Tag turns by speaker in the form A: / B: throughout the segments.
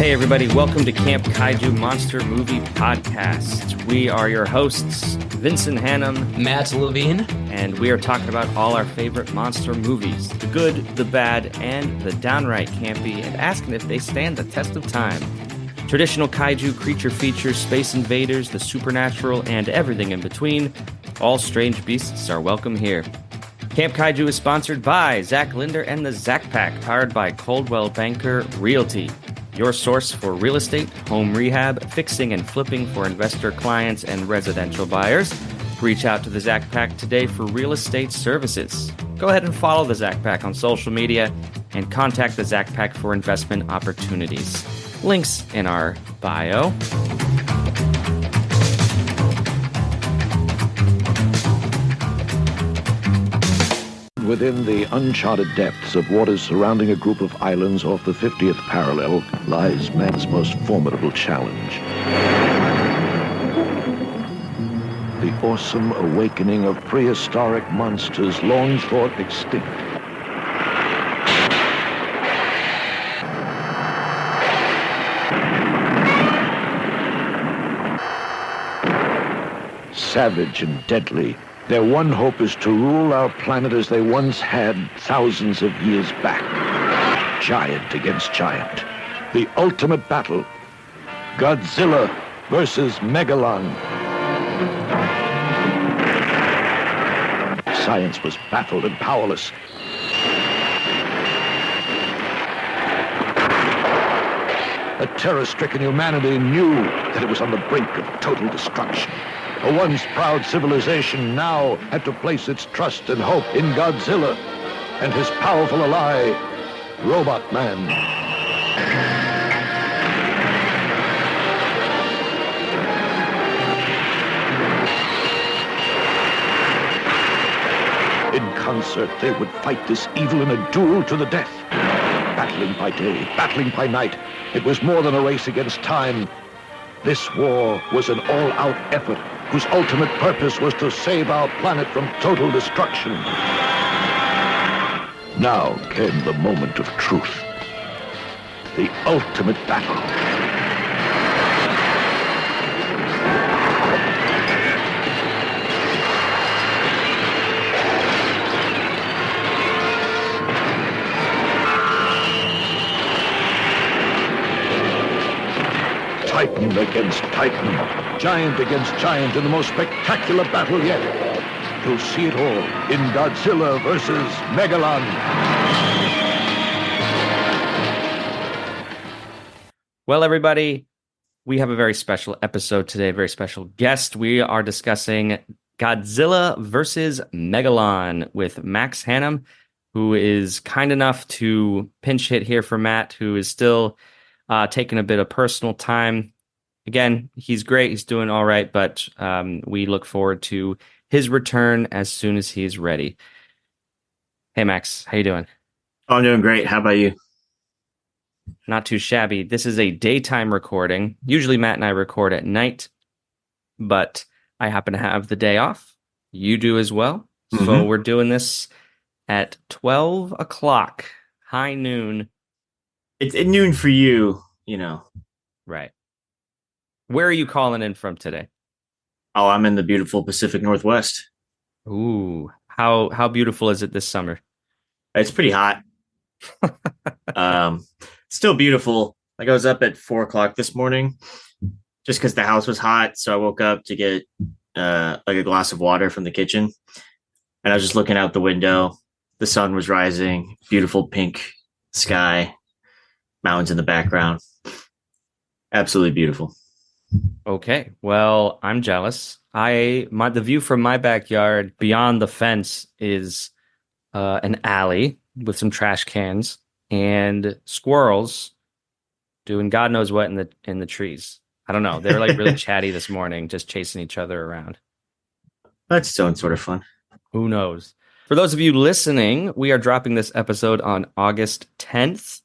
A: Hey everybody, welcome to Camp Kaiju Monster Movie Podcast. We are your hosts, Vincent, Hannam,
B: Matt, Levine,
A: and we are talking about all our favorite monster movies, the good, the bad, and the downright campy, and asking if they stand the test of time. Traditional kaiju creature features, space invaders, the supernatural, and everything in between. All strange beasts are welcome here. Camp Kaiju is sponsored by Zach Linder and the Zach Pack, powered by Coldwell Banker Realty. Your source for real estate, home rehab, fixing and flipping for investor clients and residential buyers. Reach out to the Zach Pack today for real estate services. Go ahead and follow the Zach Pack on social media and contact the Zach Pack for investment opportunities. Links in our bio.
C: Within the uncharted depths of waters surrounding a group of islands off the 50th parallel lies man's most formidable challenge. The awesome awakening of prehistoric monsters long thought extinct. Savage and deadly, their one hope is to rule our planet as they once had thousands of years back. Giant against giant. The ultimate battle. Godzilla versus Megalon. Science was baffled and powerless. A terror-stricken humanity knew that it was on the brink of total destruction. A once proud civilization now had to place its trust and hope in Godzilla and his powerful ally, Robot Man. In concert, they would fight this evil in a duel to the death. Battling by day, battling by night. It was more than a race against time. This war was an all-out effort whose ultimate purpose was to save our planet from total destruction. Now came the moment of truth. The ultimate battle. Titan against Titan, giant against giant in the most spectacular battle yet. You'll see it all in Godzilla versus Megalon.
A: Well, everybody, we have a very special episode today, a very special guest. We are discussing Godzilla versus Megalon with Max Hannam, who is kind enough to pinch hit here for Matt, who is still taking a bit of personal time. Again, he's great. He's doing all right, but we look forward to his return as soon as he's ready. Hey, Max, how you doing?
D: Oh, I'm doing great. How about you?
A: Not too shabby. This is a daytime recording. Usually Matt and I record at night, but I happen to have the day off. You do as well. Mm-hmm. So we're doing this at 12 o'clock, high noon.
D: It's at noon for you, you know.
A: Right. Where are you calling in from today?
D: Oh, I'm in the beautiful Pacific Northwest.
A: Ooh, how beautiful is it this summer?
D: It's pretty hot. Still beautiful. Like I was up at 4 o'clock this morning just because the house was hot. So I woke up to get like a glass of water from the kitchen. And I was just looking out the window. The sun was rising. Beautiful pink sky. Mountains in the background. Absolutely beautiful.
A: Okay, well, I'm jealous. The view from my backyard beyond the fence is an alley with some trash cans and squirrels doing God knows what in the trees. I don't know. They were like really chatty this morning, just chasing each other around.
D: That's still sort of fun.
A: Who knows? For those of you listening, we are dropping this episode on August 10th.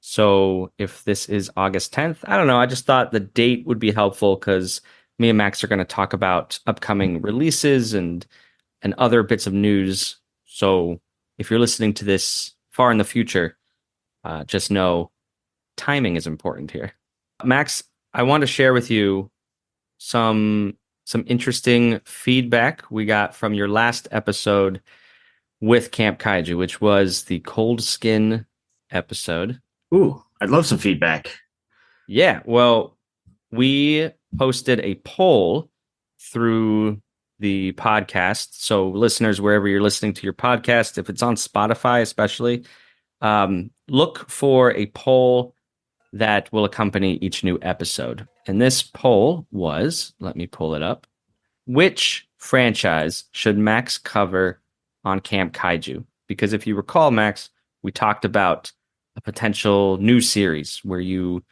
A: So if this is August 10th, I don't know. I just thought the date would be helpful because me and Max are going to talk about upcoming releases and other bits of news. So if you're listening to this far in the future, just know timing is important here. Max, I want to share with you some interesting feedback we got from your last episode with Camp Kaiju, which was the Cold Skin episode.
D: Ooh, I'd love some feedback.
A: Yeah, well, we posted a poll through the podcast. So listeners, wherever you're listening to your podcast, if it's on Spotify especially, look for a poll that will accompany each new episode. And this poll was, let me pull it up, which franchise should Max cover on Camp Kaiju? Because if you recall, Max, we talked about a potential new series where you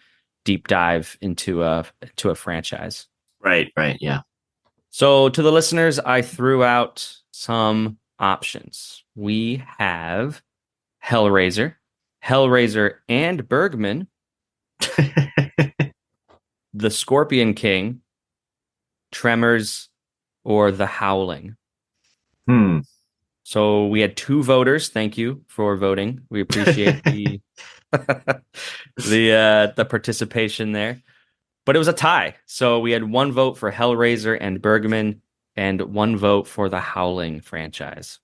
A: deep dive into a franchise.
D: Right, yeah.
A: So to the listeners, I threw out some options. We have Hellraiser and Bergman, The Scorpion King, Tremors, or The Howling. So we had 2 voters. Thank you for voting. We appreciate the the participation there. But it was a tie. So we had 1 vote for Hellraiser and Bergman and 1 vote for the Howling franchise.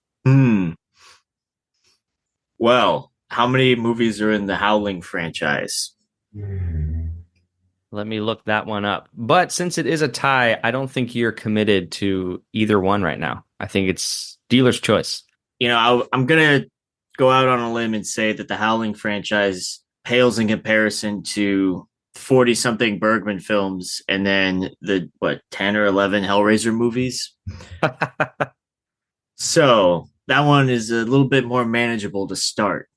D: Well, how many movies are in the Howling franchise?
A: Let me look that one up. But since it is a tie, I don't think you're committed to either one right now. I think it's dealer's choice.
D: You know, I'm going to go out on a limb and say that the Howling franchise pales in comparison to 40-something Bergman films and then the, 10 or 11 Hellraiser movies. So that one is a little bit more manageable to start.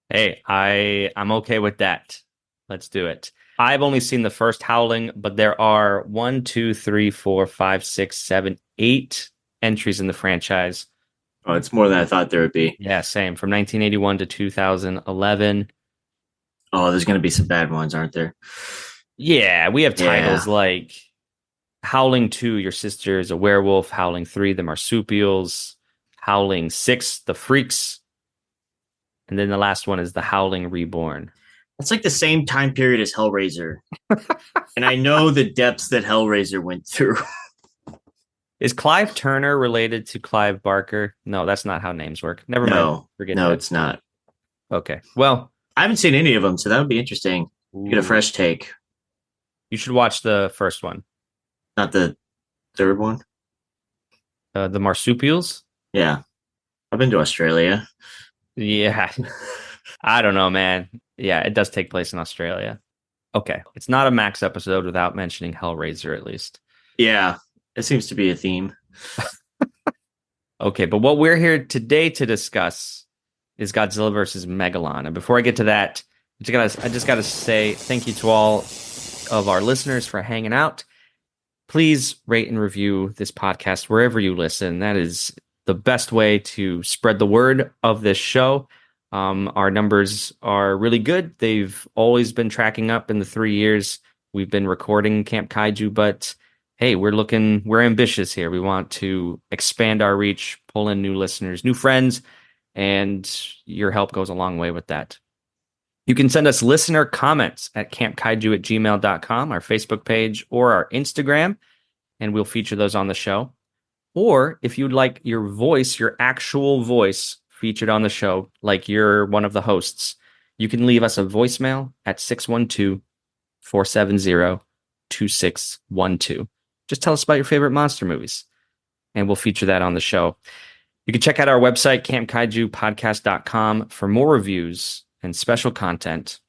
A: Hey, I'm okay with that. Let's do it. I've only seen the first Howling, but there are 1, 2, 3, 4, 5, 6, 7, 8 entries in the franchise.
D: Oh, it's more than I thought there would be.
A: Yeah, same. From 1981 to 2011.
D: Oh, there's going to be some bad ones, aren't there?
A: Yeah, we have titles like Howling 2, Your Sister is a Werewolf, Howling 3, The Marsupials, Howling 6, The Freaks, and then the last one is The Howling Reborn.
D: That's like the same time period as Hellraiser. And I know the depths that Hellraiser went through.
A: Is Clive Turner related to Clive Barker? No, that's not how names work. Never mind. Forget that.
D: It's not.
A: Okay. Well,
D: I haven't seen any of them, so that would be interesting. Get a fresh take.
A: You should watch the first one.
D: Not the third one?
A: The Marsupials?
D: Yeah. I've been to Australia.
A: Yeah. I don't know, man. Yeah, it does take place in Australia. Okay. It's not a Max episode without mentioning Hellraiser, at least.
D: Yeah. It seems to be a theme.
A: Okay, but what we're here today to discuss is Godzilla versus Megalon. And before I get to that, I just gotta say thank you to all of our listeners for hanging out. Please rate and review this podcast wherever you listen. That is the best way to spread the word of this show. Our numbers are really good. They've always been tracking up in the 3 years we've been recording Camp Kaiju, but hey, we're ambitious here. We want to expand our reach, pull in new listeners, new friends, and your help goes a long way with that. You can send us listener comments at campkaiju@gmail.com, our Facebook page, or our Instagram, and we'll feature those on the show. Or if you'd like your voice, your actual voice, featured on the show, like you're one of the hosts, you can leave us a voicemail at 612-470-2612. Just tell us about your favorite monster movies, and we'll feature that on the show. You can check out our website, campkaijupodcast.com, for more reviews and special content.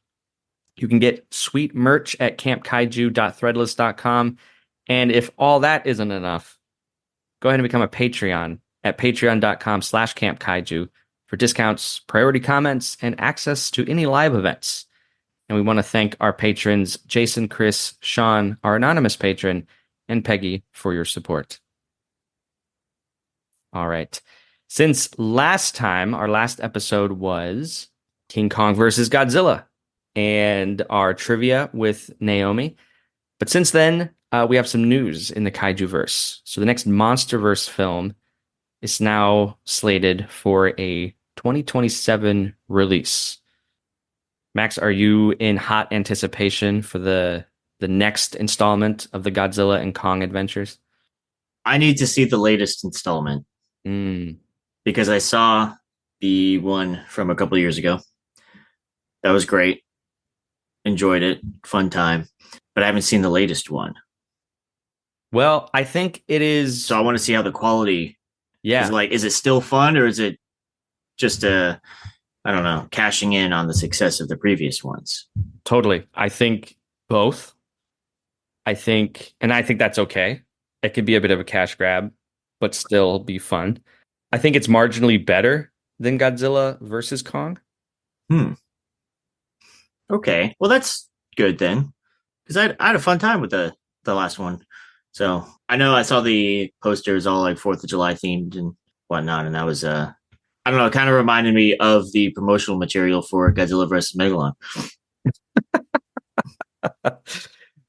A: You can get sweet merch at campkaiju.threadless.com. And if all that isn't enough, go ahead and become a Patreon at patreon.com/campkaiju for discounts, priority comments, and access to any live events. And we want to thank our patrons, Jason, Chris, Sean, our anonymous patron, and Peggy for your support. All right. Since last time, our last episode was King Kong versus Godzilla and our trivia with Naomi. But since then, we have some news in the Kaiju-verse. So the next MonsterVerse film is now slated for a 2027 release. Max, are you in hot anticipation for the next installment of the Godzilla and Kong adventures?
D: I need to see the latest installment
A: Mm.
D: because I saw the one from a couple of years ago. That was great. Enjoyed it. Fun time. But I haven't seen the latest one.
A: Well, I think it is.
D: So I want to see how the quality is
A: Yeah,
D: like. Is it still fun or is it just I don't know, cashing in on the success of the previous ones?
A: totally. I think both. I think that's okay. It could be a bit of a cash grab, but still be fun. I think it's marginally better than Godzilla versus Kong.
D: Hmm. Okay. Well, that's good then. Because I had a fun time with the last one. So I know I saw the posters all like 4th of July themed and whatnot, and that was I don't know, it kind of reminded me of the promotional material for Godzilla vs. Megalon.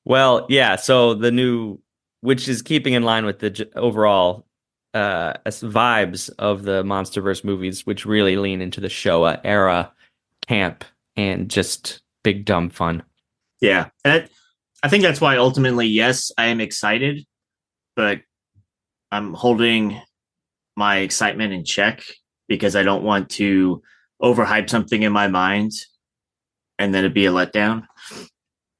A: Well, yeah, so the new, which is keeping in line with the overall vibes of the MonsterVerse movies, which really lean into the Showa era camp and just big dumb fun.
D: Yeah. And I think that's why ultimately, yes, I am excited, but I'm holding my excitement in check because I don't want to overhype something in my mind and then it be a letdown.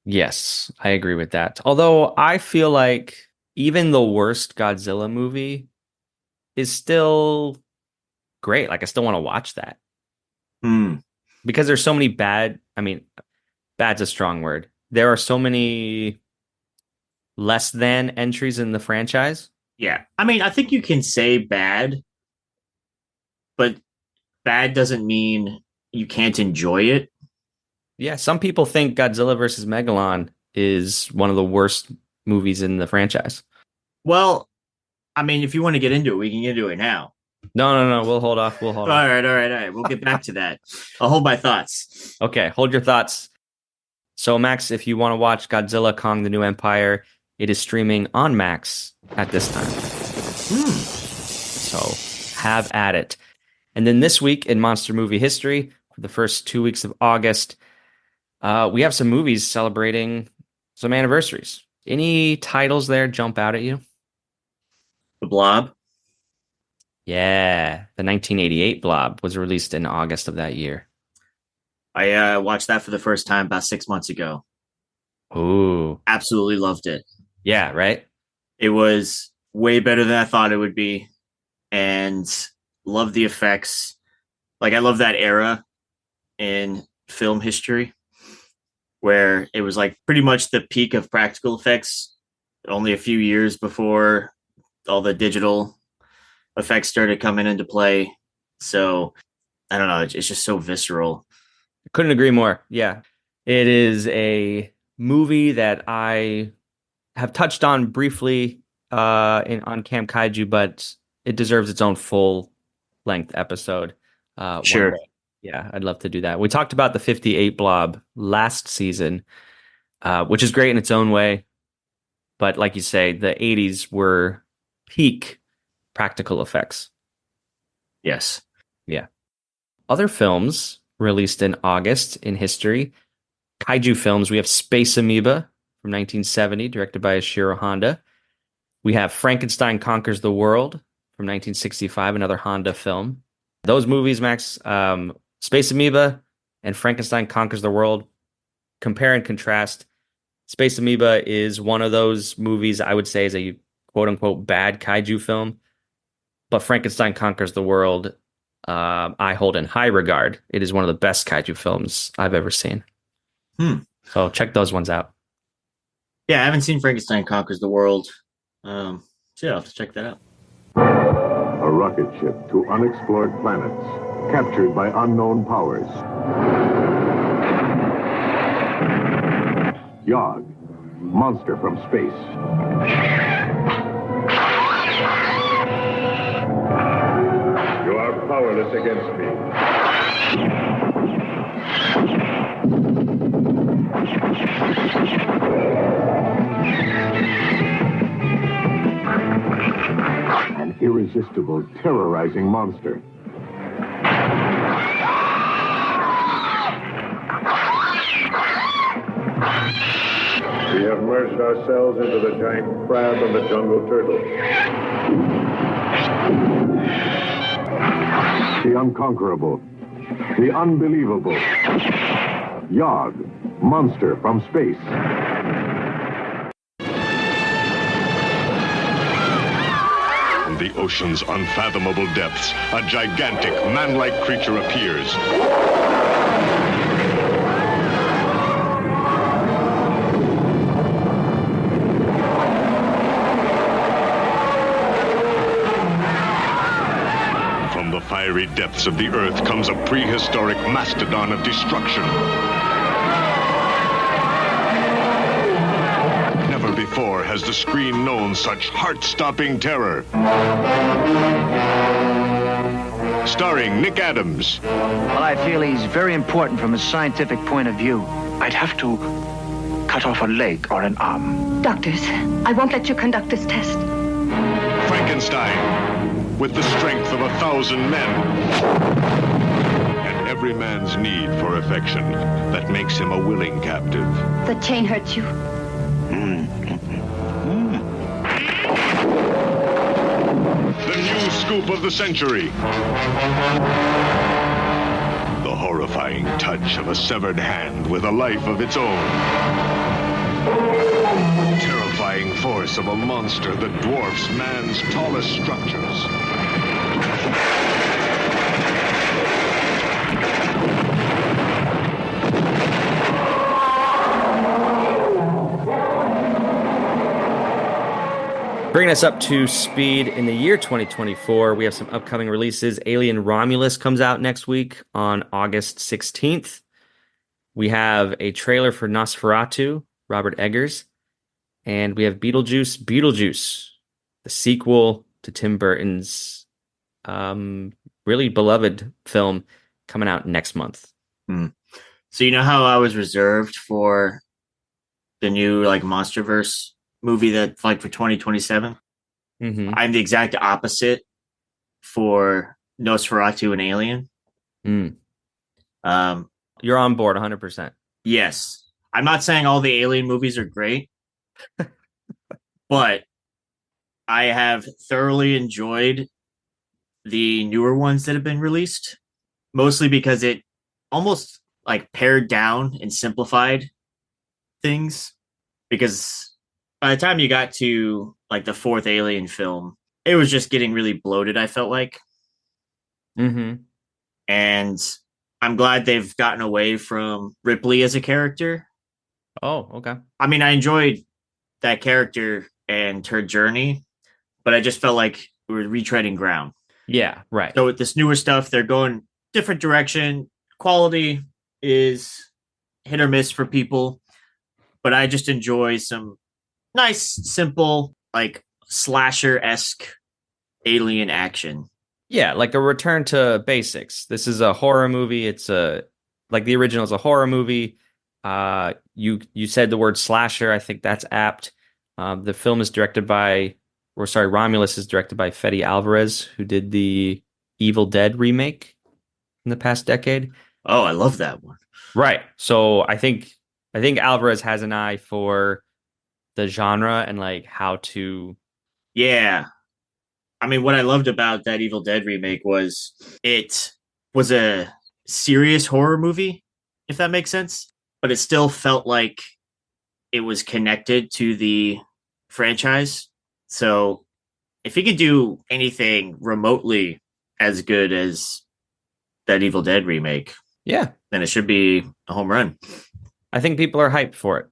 A: Yes, I agree with that. Although I feel like even the worst Godzilla movie is still great. Like I still want to watch that
D: Hmm.
A: because there's so many bad's a strong word. There are so many less than entries in the franchise.
D: Yeah. I mean, I think you can say bad, but bad doesn't mean you can't enjoy it.
A: Yeah, some people think Godzilla versus Megalon is one of the worst movies in the franchise.
D: Well, I mean, if you want to get into it, we can get into it now.
A: No, no, no. We'll hold off. We'll hold
D: All
A: off.
D: right, all right, all right. We'll get back to that. I'll hold my thoughts.
A: Okay, hold your thoughts. So, Max, if you want to watch Godzilla Kong the New Empire, it is streaming on Max at this time. So, have at it. And then this week in Monster Movie History, for the first 2 weeks of August, we have some movies celebrating some anniversaries. Any titles jump out at you?
D: The Blob.
A: Yeah, the 1988 Blob was released in August of that year.
D: I watched that for the first time about 6 months ago.
A: Ooh,
D: Absolutely loved it.
A: yeah, right?
D: It was way better than I thought it would be, and loved the effects. Like I love that era in film history where it was like pretty much the peak of practical effects, only a few years before all the digital effects started coming into play. So I don't know, it's just so visceral.
A: Couldn't agree more. Yeah. It is a movie that I have touched on briefly on Camp Kaiju, but it deserves its own full length episode. One
D: Sure.
A: day. Yeah, I'd love to do that. We talked about the 58 Blob last season, which is great in its own way. But like you say, the 80s were peak practical effects.
D: Yes.
A: Yeah. Other films released in August in history. Kaiju films. We have Space Amoeba from 1970, directed by Ishiro Honda. We have Frankenstein Conquers the World from 1965, another Honda film. Those movies, Max, Space Amoeba and Frankenstein Conquers the World, compare and contrast. Space Amoeba is one of those movies I would say is a quote unquote bad kaiju film, but Frankenstein Conquers the World, I hold in high regard. It is one of the best kaiju films I've ever seen. So check those ones out.
D: Yeah, I haven't seen Frankenstein Conquers the World. So yeah, I'll have to check that out.
B: A rocket ship to unexplored planets, captured by unknown powers. Yog, monster from space. You are powerless against me. An irresistible, terrorizing monster. We have merged ourselves into the giant crab and the jungle turtle. The unconquerable. The unbelievable. Yog, monster from space.
E: From the ocean's unfathomable depths, a gigantic, man-like creature appears. From the fiery depths of the earth comes a prehistoric mastodon of destruction. Never before has the screen known such heart-stopping terror. Starring Nick Adams.
F: Well, I feel he's very important from a scientific point of view. I'd have to cut off a leg or an arm.
G: Doctors, I won't let you conduct this test.
E: Frankenstein, with the strength of 1,000 men. And every man's need for affection that makes him a willing captive.
G: The chain hurts you.
E: The new scoop of the century. The horrifying touch of a severed hand with a life of its own. Terrifying force of a monster that dwarfs man's tallest structures.
A: Bringing us up to speed in the year 2024, we have some upcoming releases. Alien Romulus comes out next week on August 16th. We have a trailer for Nosferatu, Robert Eggers. And we have Beetlejuice, the sequel to Tim Burton's really beloved film, coming out next month.
D: So you know how I was reserved for the new MonsterVerse movie that for 2027?
A: Mm-hmm.
D: I'm the exact opposite for Nosferatu and Alien.
A: You're on board 100%.
D: Yes. I'm not saying all the Alien movies are great, but I have thoroughly enjoyed the newer ones that have been released, mostly because it almost pared down and simplified things, because by the time you got to the fourth Alien film, it was just getting really bloated, I felt like.
A: Mm-hmm.
D: And I'm glad they've gotten away from Ripley as a character.
A: Oh, okay.
D: I mean, I enjoyed that character and her journey, but I just felt like we were retreading ground.
A: Yeah, right.
D: So with this newer stuff, they're going different direction. Quality is hit or miss for people, but I just enjoy some nice, simple, slasher-esque alien action.
A: Yeah, like a return to basics. This is a horror movie. It's the original is a horror movie. You said the word slasher. I think that's apt. The film is Romulus is directed by Fede Alvarez, who did the Evil Dead remake in the past decade.
D: Oh, I love that one.
A: Right. So I think Alvarez has an eye for the genre and how to.
D: Yeah. I mean, what I loved about that Evil Dead remake was it was a serious horror movie, if that makes sense, but it still felt like it was connected to the franchise. So if he could do anything remotely as good as that Evil Dead remake,
A: yeah,
D: then it should be a home run.
A: I think people are hyped for it.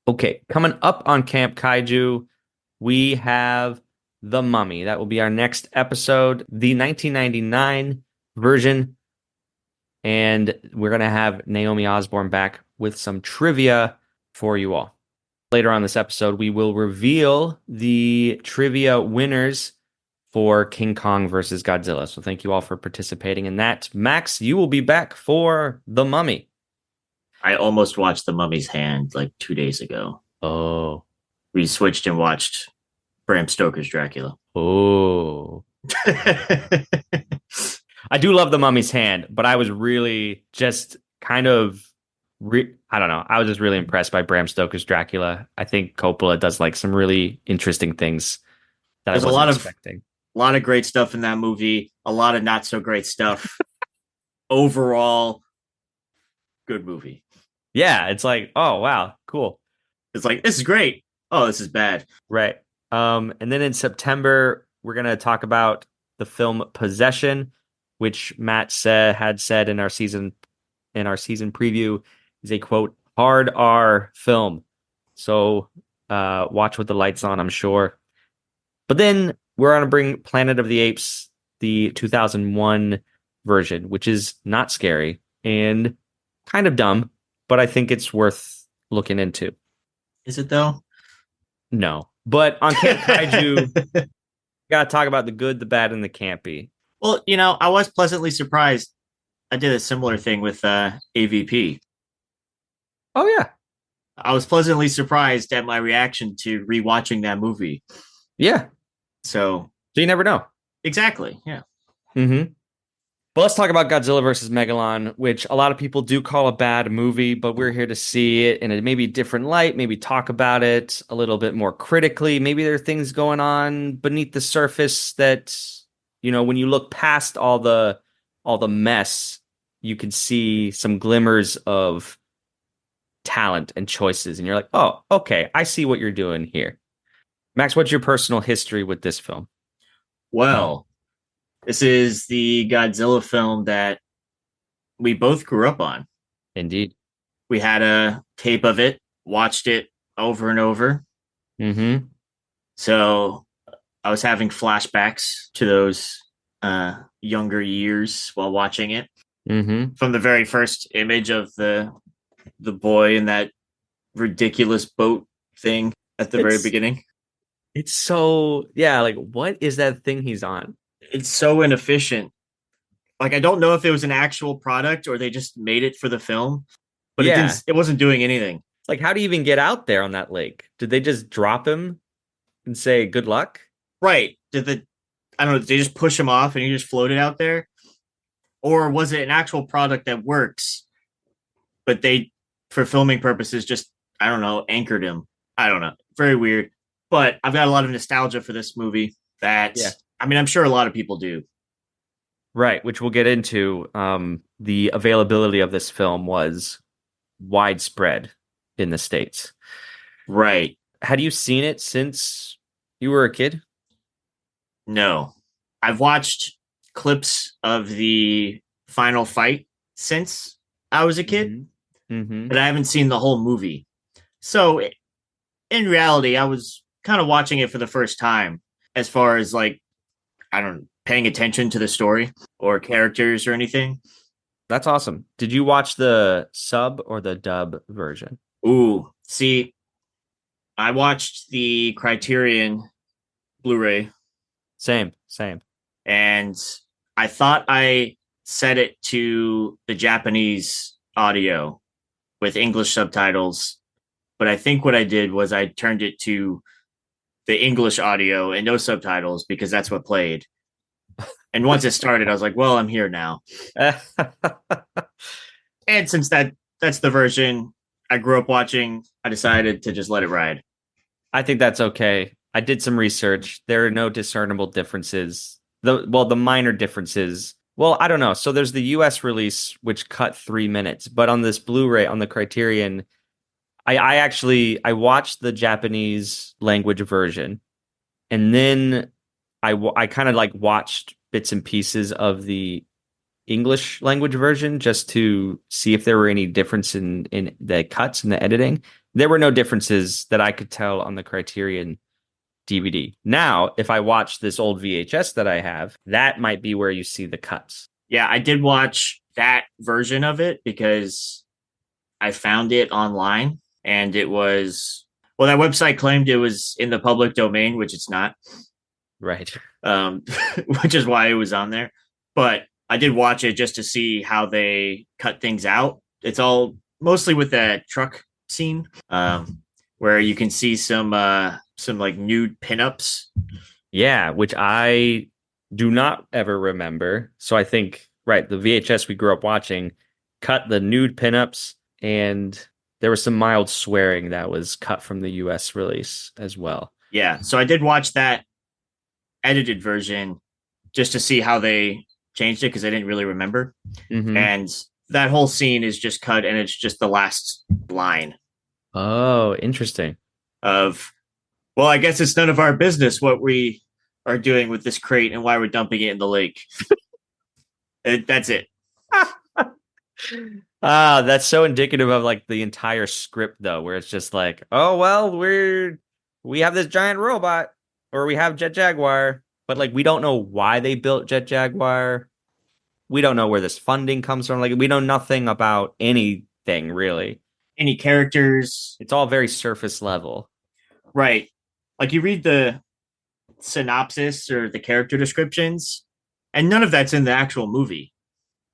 A: Okay, coming up on Camp Kaiju, we have The Mummy. That will be our next episode, the 1999 version. And we're going to have Naomi Osborn back with some trivia for you all. Later on this episode, we will reveal the trivia winners for King Kong versus Godzilla. So thank you all for participating in that. Max, you will be back for The Mummy.
D: I almost watched The Mummy's Hand 2 days ago.
A: Oh.
D: We switched and watched Bram Stoker's Dracula.
A: Oh. I do love The Mummy's Hand, but I was really just kind of I don't know. I was just really impressed by Bram Stoker's Dracula. I think Coppola does like some really interesting things that
D: There's
A: I wasn't expecting.
D: a lot of great stuff in that movie, a lot of not so great stuff. Overall, good movie.
A: Yeah, it's like, oh wow, cool.
D: It's like, this is great. Oh, this is bad.
A: Right. And then in September, we're gonna talk about the film Possession, which Matt had said in our season preview is a quote hard R film. So watch with the lights on, I'm sure. But then we're gonna bring Planet of the Apes, the 2001 version, which is not scary and kind of dumb, but I think it's worth looking into.
D: Is it though?
A: No. But on Camp Kaiju, gotta talk about the good, the bad, and the campy.
D: Well, I was pleasantly surprised. I did a similar thing with AVP.
A: Oh yeah.
D: I was pleasantly surprised at my reaction to rewatching that movie.
A: Yeah.
D: So
A: you never know.
D: Exactly. Yeah.
A: Mm-hmm. But let's talk about Godzilla versus Megalon, which a lot of people do call a bad movie, but we're here to see it in a maybe different light, maybe talk about it a little bit more critically. Maybe there are things going on beneath the surface that, when you look past all the mess, you can see some glimmers of talent and choices. And you're like, oh, okay, I see what you're doing here. Max, what's your personal history with this film?
D: Well, this is the Godzilla film that we both grew up on.
A: Indeed.
D: We had a tape of it, watched it over and over.
A: Mm-hmm.
D: So I was having flashbacks to those younger years while watching it.
A: Mm-hmm.
D: From the very first image of the boy in that ridiculous boat thing at the very beginning.
A: It's so, yeah, like, what is that thing he's on?
D: It's so inefficient. Like, I don't know if it was an actual product or they just made it for the film, but it wasn't doing anything.
A: Like, how do you even get out there on that lake? Did they just drop him and say good luck?
D: Right. I don't know, did they just push him off and he just floated out there? Or was it an actual product that works, but they, for filming purposes, just, I don't know, anchored him? I don't know. Very weird. But I've got a lot of nostalgia for this movie that, I mean, I'm sure a lot of people do.
A: Right, which we'll get into. The availability of this film was widespread in the States.
D: Right.
A: Had you seen it since you were a kid?
D: No. I've watched clips of the final fight since I was a kid, but I haven't seen the whole movie. So in reality, I was kind of watching it for the first time as far as like, I don't know, paying attention to the story or characters or anything.
A: That's awesome. Did you watch the sub or the dub version?
D: Ooh, see, I watched the Criterion Blu-ray.
A: Same.
D: And I thought I set it to the Japanese audio with English subtitles, but I think what I did was I turned it to the English audio and no subtitles because that's what played. And once it started, I was like, well, I'm here now. And since that's the version I grew up watching, I decided to just let it ride.
A: I think that's okay. I did some research. There are no discernible differences. The minor differences. Well, I don't know. So there's the US release, which cut 3 minutes. But on this Blu-ray, on the Criterion, I watched the Japanese language version. And then I kind of like watched bits and pieces of the English language version just to see if there were any difference in the cuts and the editing. There were no differences that I could tell on the Criterion DVD. Now, if I watch this old VHS that I have, that might be where you see the cuts.
D: Yeah, I did watch that version of it because I found it online and it was, well, that website claimed it was in the public domain, which it's not.
A: Right.
D: Which is why it was on there. But I did watch it just to see how they cut things out. It's all mostly with that truck scene, where you can see some like nude pinups.
A: Yeah, which I do not ever remember. So I think, right, the VHS we grew up watching cut the nude pinups and there was some mild swearing that was cut from the US release as well.
D: Yeah. So I did watch that edited version just to see how they changed it because I didn't really remember.
A: Mm-hmm.
D: And that whole scene is just cut and it's just the last line.
A: Oh, interesting.
D: Of, well, I guess it's none of our business what we are doing with this crate and why we're dumping it in the lake. That's it.
A: That's so indicative of like the entire script though, where it's just like, oh well, we have this giant robot or we have Jet Jaguar, but like we don't know why they built Jet Jaguar. We don't know where this funding comes from. Like we know nothing about anything really.
D: Any characters.
A: It's all very surface level.
D: Right. Like you read the synopsis or the character descriptions, and none of that's in the actual movie.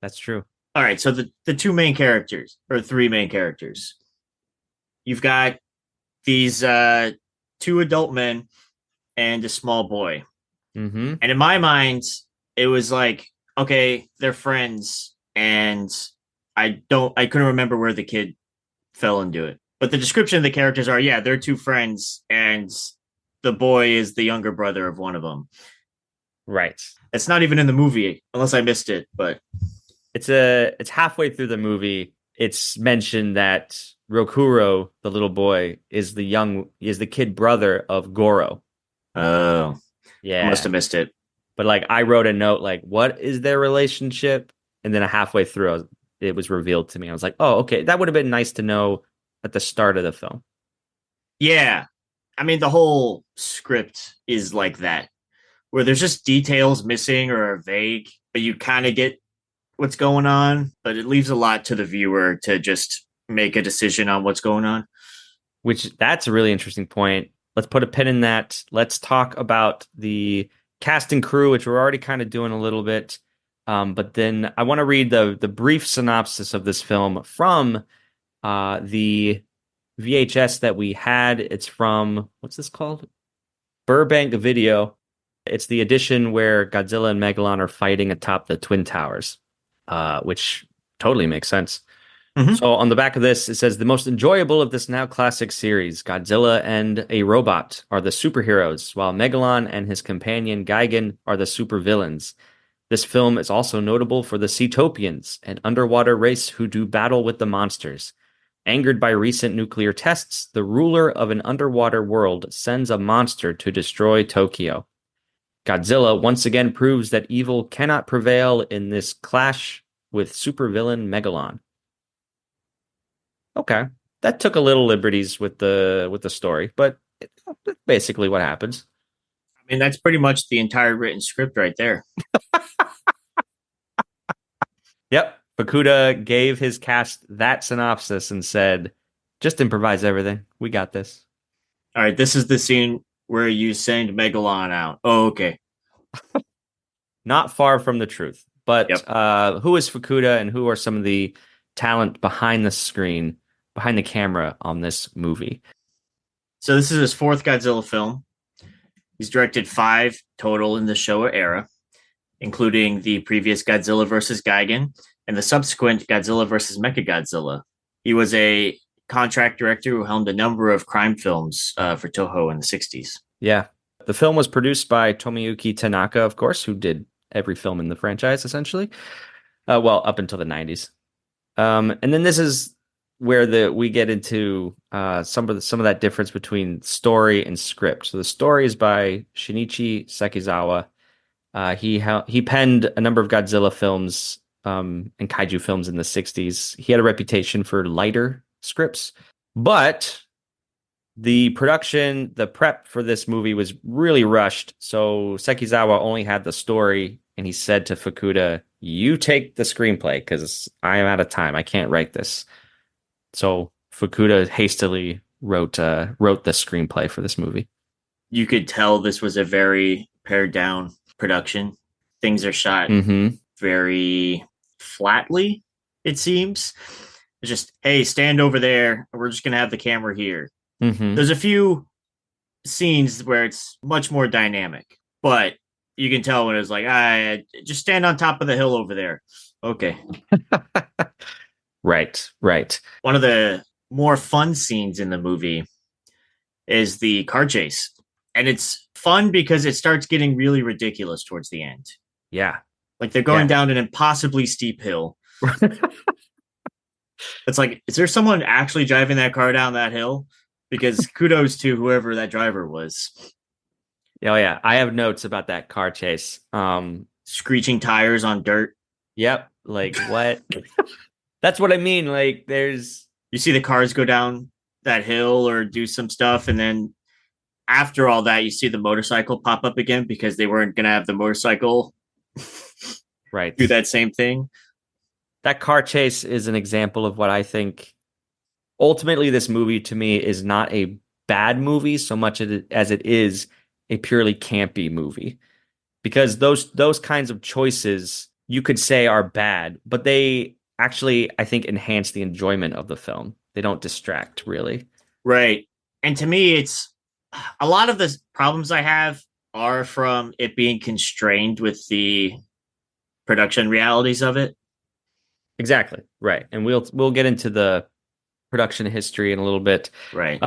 A: That's true.
D: All right, so the two main characters, or three main characters. You've got these two adult men and a small boy.
A: Mm-hmm.
D: And in my mind, it was like, okay, they're friends, and I couldn't remember where the kid fell into it. But the description of the characters are, yeah, they're two friends, and the boy is the younger brother of one of them.
A: Right.
D: It's not even in the movie, unless I missed it, but
A: it's halfway through the movie. It's mentioned that Rokuro, the little boy, is the kid brother of Goro.
D: Oh.
A: Yeah.
D: I must have missed it.
A: But like I wrote a note like, what is their relationship? And then halfway through it was revealed to me. I was like, oh, okay. That would have been nice to know at the start of the film.
D: Yeah. I mean, the whole script is like that, where there's just details missing or are vague, but you kind of get what's going on, but it leaves a lot to the viewer to just make a decision on what's going on.
A: That's a really interesting point. Let's put a pin in that. Let's talk about the cast and crew, which we're already kind of doing a little bit. But then I want to read the brief synopsis of this film from the VHS that we had. It's from, what's this called? Burbank Video. It's the edition where Godzilla and Megalon are fighting atop the Twin Towers, which totally makes sense. Mm-hmm. So on the back of this, it says, the most enjoyable of this now classic series, Godzilla and a Robot are the superheroes, while Megalon and his companion Gigan are the supervillains. This film is also notable for the Seatopians, an underwater race who do battle with the monsters. Angered by recent nuclear tests, the ruler of an underwater world sends a monster to destroy Tokyo. Godzilla once again proves that evil cannot prevail in this clash with supervillain Megalon. Okay, that took a little liberties with the story, but that's basically what happens.
D: I mean, that's pretty much the entire written script right there.
A: Yep. Fukuda gave his cast that synopsis and said, just improvise everything. We got this.
D: All right, this is the scene where you send Megalon out. Oh, okay.
A: Not far from the truth. But
D: yep.
A: Who is Fukuda and who are some of the talent behind the screen, behind the camera on this movie?
D: So this is his fourth Godzilla film. He's directed 5 total in the Showa era, including the previous Godzilla vs. Gigan and the subsequent Godzilla vs. Mechagodzilla. He was a contract director who helmed a number of crime films for Toho in the 60s.
A: Yeah. The film was produced by Tomoyuki Tanaka, of course, who did every film in the franchise, essentially. Well, up until the 90s. And then this is where we get into some of that difference between story and script. So the story is by Shinichi Sekizawa. He penned a number of Godzilla films and kaiju films in the 60s. He had a reputation for lighter scripts, but the prep for this movie was really rushed. So Sekizawa only had the story, and he said to Fukuda, "You take the screenplay because I am out of time. I can't write this." So Fukuda hastily wrote the screenplay for this movie.
D: You could tell this was a very pared down production. Things are shot very flatly, it seems. It's just, hey, stand over there. We're just going to have the camera here. There's a few scenes where it's much more dynamic, but you can tell when it's like, just stand on top of the hill over there. Okay.
A: Right, right.
D: One of the more fun scenes in the movie is the car chase. And it's fun because it starts getting really ridiculous towards the end.
A: Yeah.
D: Like they're going down an impossibly steep hill. It's like, is there someone actually driving that car down that hill? Because kudos to whoever that driver was.
A: Oh yeah, I have notes about that car chase.
D: Screeching tires on dirt.
A: Yep. Like what? That's what I mean. Like there's
D: you see the cars go down that hill or do some stuff, and then after all that, you see the motorcycle pop up again because they weren't gonna have the motorcycle
A: right
D: do that same thing.
A: That car chase is an example of what I think ultimately this movie to me is not a bad movie so much as it is a purely campy movie. Because those kinds of choices you could say are bad, but they actually, I think, enhance the enjoyment of the film. They don't distract, really.
D: Right. And to me, it's a lot of the problems I have are from it being constrained with the production realities of it.
A: Exactly. Right. And we'll get into the production history in a little bit.
D: Right.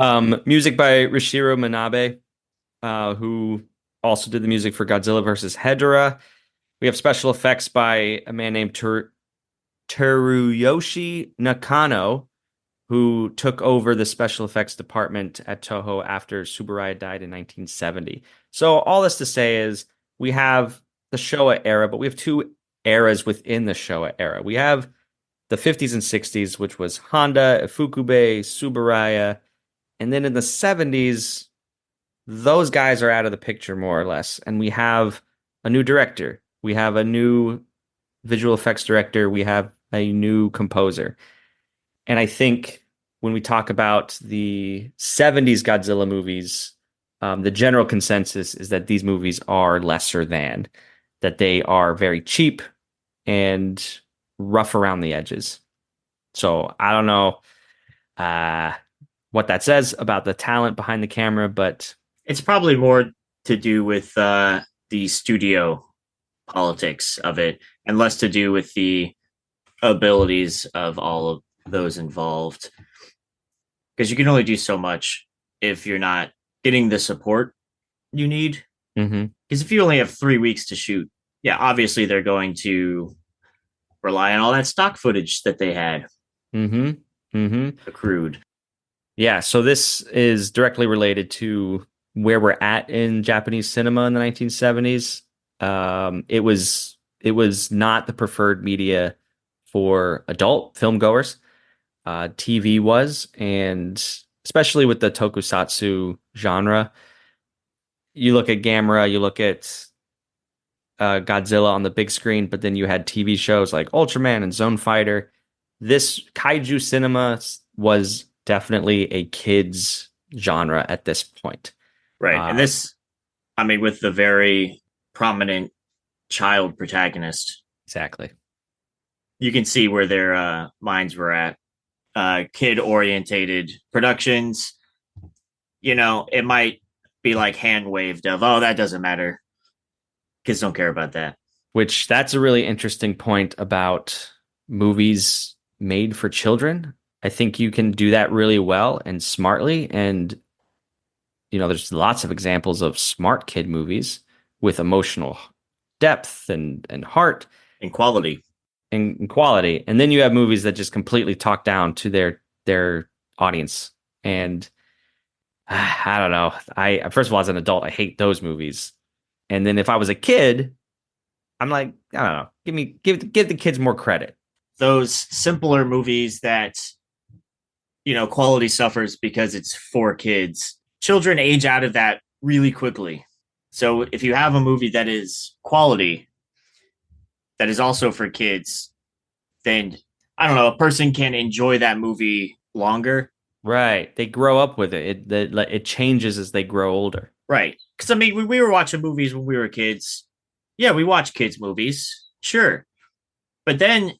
A: Music by Rishiro Manabe, who also did the music for Godzilla versus Hedorah. We have special effects by a man named Teruyoshi Nakano, who took over the special effects department at Toho after Tsuburaya died in 1970. So all this to say is we have the Showa era, but we have two eras within the Showa era. We have the 50s and 60s, which was Honda, Ifukube, Tsuburaya. And then in the 70s, those guys are out of the picture more or less. And we have a new director. We have a new visual effects director. We have a new composer. And I think when we talk about the 70s Godzilla movies, the general consensus is that these movies are lesser than, that they are very cheap and rough around the edges. So I don't know what that says about the talent behind the camera, but
D: it's probably more to do with the studio politics of it and less to do with the abilities of all of those involved. Because you can only do so much if you're not getting the support you need. Because if you only have 3 weeks to shoot, yeah, obviously they're going to rely on all that stock footage that they had accrued.
A: Yeah, so this is directly related to where we're at in Japanese cinema in the 1970s. It was not the preferred media for adult film goers. TV was, and especially with the tokusatsu genre. You look at Gamera, you look at Godzilla on the big screen, but then you had TV shows like Ultraman and Zone Fighter. This kaiju cinema was definitely a kid's genre at this point.
D: Right. And this, I mean, with the very prominent child protagonist.
A: Exactly.
D: You can see where their minds were at. Kid-orientated productions. You know, it might be like hand-waved of, oh, that doesn't matter. Kids don't care about that.
A: Which, that's a really interesting point about movies made for children. I think you can do that really well and smartly. And, you know, there's lots of examples of smart kid movies with emotional depth and heart.
D: And quality.
A: And quality. And then you have movies that just completely talk down to their audience. And I don't know. First of all, as an adult, I hate those movies. And then if I was a kid, I'm like, I don't know. Give the kids more credit.
D: Those simpler movies that, you know, quality suffers because it's for kids. Children age out of that really quickly. So if you have a movie that is quality, that is also for kids, then, I don't know, a person can enjoy that movie longer.
A: Right. They grow up with it. It changes as they grow older.
D: Right. Because, I mean, when we were watching movies when we were kids, yeah, we watched kids' movies. Sure. But then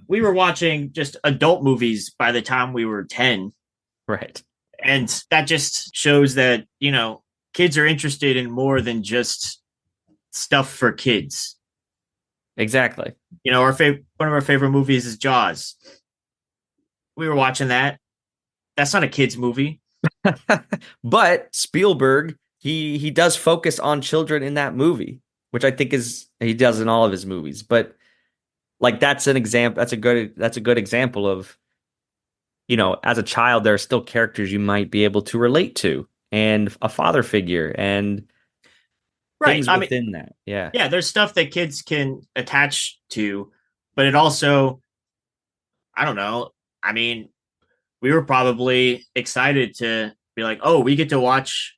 D: we were watching just adult movies by the time we were 10.
A: Right.
D: And that just shows that, you know, kids are interested in more than just stuff for kids.
A: Exactly.
D: You know, one of our favorite movies is Jaws. We were watching that. That's not a kid's movie.
A: But Spielberg, he does focus on children in that movie, which I think is he does in all of his movies. But like that's an example. That's a good example of, as a child, there are still characters you might be able to relate to, and a father figure, and
D: Right.
A: things
D: I mean,
A: within that. Yeah.
D: yeah, there's stuff that kids can attach to, but it also, I don't know. I mean, we were probably excited to be like, oh, we get to watch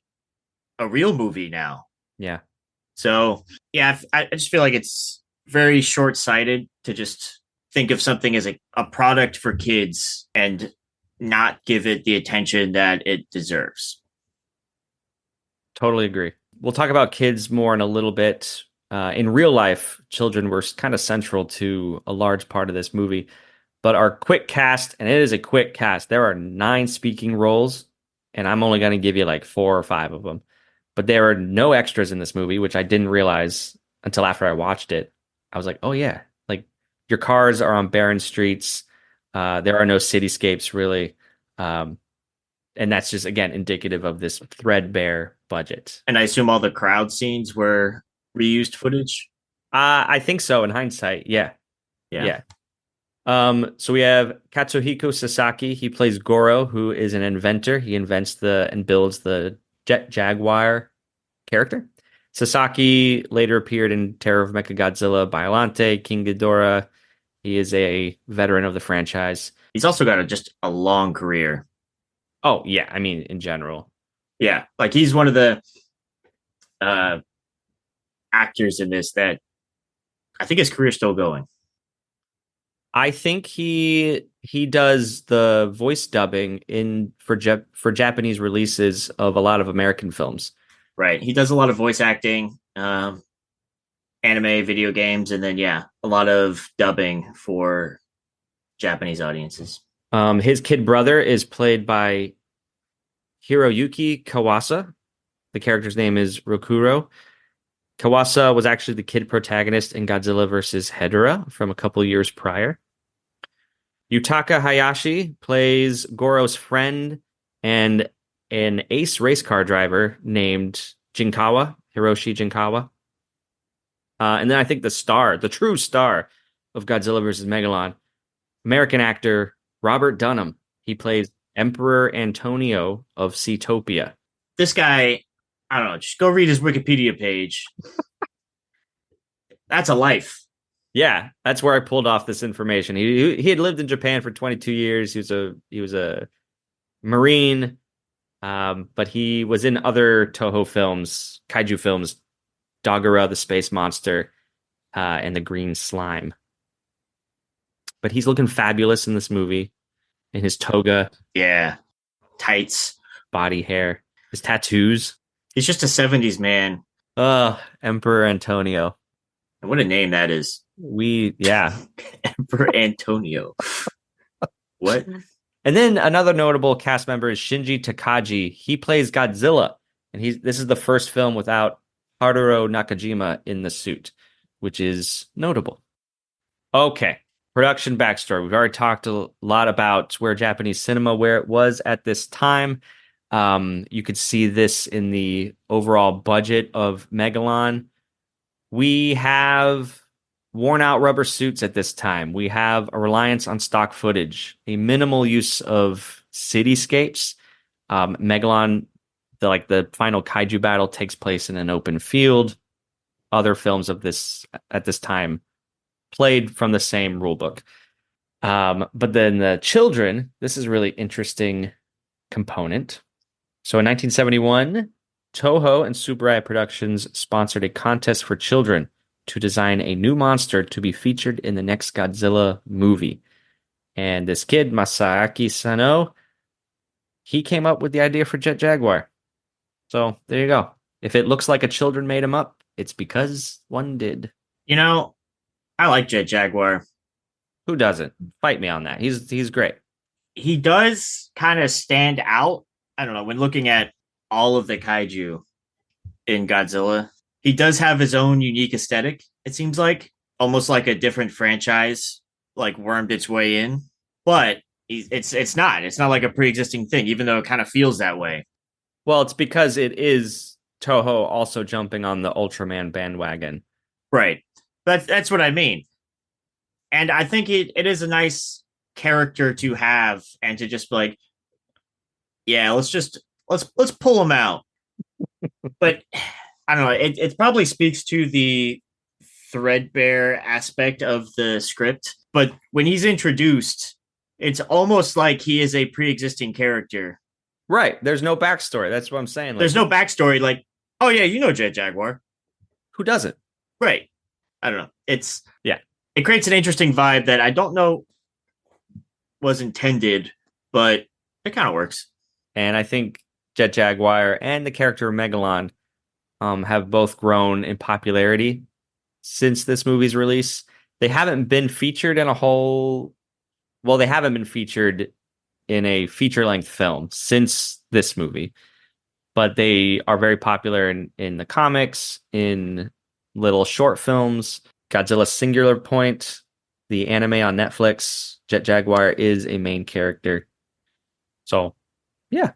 D: a real movie now.
A: Yeah.
D: So, yeah, I just feel like it's very short sighted to just think of something as a product for kids and not give it the attention that it deserves.
A: Totally agree. We'll talk about kids more in a little bit. In real life, children were kind of central to a large part of this movie. But our quick cast, and it is a quick cast, there are 9 speaking roles, and I'm only going to give you like 4 or 5 of them. But there are no extras in this movie, which I didn't realize until after I watched it. I was like, oh, yeah, like your cars are on barren streets. There are no cityscapes, really. And that's just, again, indicative of this threadbare budget.
D: And I assume all the crowd scenes were reused footage.
A: I think so in hindsight. Yeah.
D: Yeah.
A: So we have Katsuhiko Sasaki. He plays Goro, who is an inventor. He invents and builds the Jet Jaguar character. Sasaki later appeared in Terror of Mechagodzilla, Biollante, King Ghidorah. He is a veteran of the franchise.
D: He's also got just a long career.
A: Oh, yeah. I mean, in general.
D: Yeah. Like he's one of the actors in this that I think his career's still going.
A: I think he does the voice dubbing for Japanese releases of a lot of American films.
D: Right. He does a lot of voice acting, anime, video games, and then a lot of dubbing for Japanese audiences.
A: His kid brother is played by Hiroyuki Kawasa. The character's name is Rokuro. Kawasa was actually the kid protagonist in Godzilla vs. Hedorah from a couple years prior. Yutaka Hayashi plays Goro's friend and an ace race car driver named Jinkawa, Hiroshi Jinkawa. And then I think the true star of Godzilla vs. Megalon, American actor Robert Dunham. He plays Emperor Antonio of Seatopia.
D: This guy, I don't know, just go read his Wikipedia page. That's a life.
A: Yeah, that's where I pulled off this information. He had lived in Japan for 22 years. He was a Marine, but he was in other Toho films, kaiju films, Dogora the Space Monster, and the Green Slime. But he's looking fabulous in this movie, in his toga.
D: Yeah, tights,
A: body hair, his tattoos.
D: He's just a 70s man.
A: Emperor Antonio.
D: And what a name that is. Emperor Antonio. What?
A: And then another notable cast member is Shinji Takagi. He plays Godzilla, and this is the first film without Haruo Nakajima in the suit, which is notable. Okay, production backstory. We've already talked a lot about where Japanese cinema, where it was at this time. You could see this in the overall budget of Megalon. We have worn out rubber suits at this time. We have a reliance on stock footage, a minimal use of cityscapes. Megalon, the final kaiju battle takes place in an open field. Other films of this at this time played from the same rulebook. But then the children, this is a really interesting component. So in 1971, Toho and Tsuburaya Productions sponsored a contest for children to design a new monster to be featured in the next Godzilla movie. And this kid, Masaaki Sano, he came up with the idea for Jet Jaguar. So there you go. If it looks like a children made him up, it's because one did.
D: You know, I like Jet Jaguar.
A: Who doesn't? Fight me on that. He's great.
D: He does kind of stand out. I don't know, when looking at all of the kaiju in Godzilla, he does have his own unique aesthetic, it seems like. almost like a different franchise, like wormed its way in. But it's not. It's not like a pre-existing thing, even though it kind of feels that way.
A: Well, it's because it is Toho also jumping on the Ultraman bandwagon.
D: Right. That's what I mean. And I think it is a nice character to have and to just be like, yeah, let's pull him out. But I don't know. It probably speaks to the threadbare aspect of the script. But when he's introduced, it's almost like he is a pre-existing character.
A: Right. There's no backstory. That's what I'm saying. Like,
D: There's no backstory. Like, oh yeah, you know Jet Jaguar.
A: who doesn't?
D: Right. I don't know. It creates an interesting vibe that I don't know was intended, but it kind of works.
A: And I think Jet Jaguar and the character of Megalon have both grown in popularity since this movie's release. They haven't been featured in they haven't been featured in a feature-length film since this movie, but they are very popular in the comics, in little short films. Godzilla Singular Point, the anime on Netflix, Jet Jaguar is a main character. So, yeah.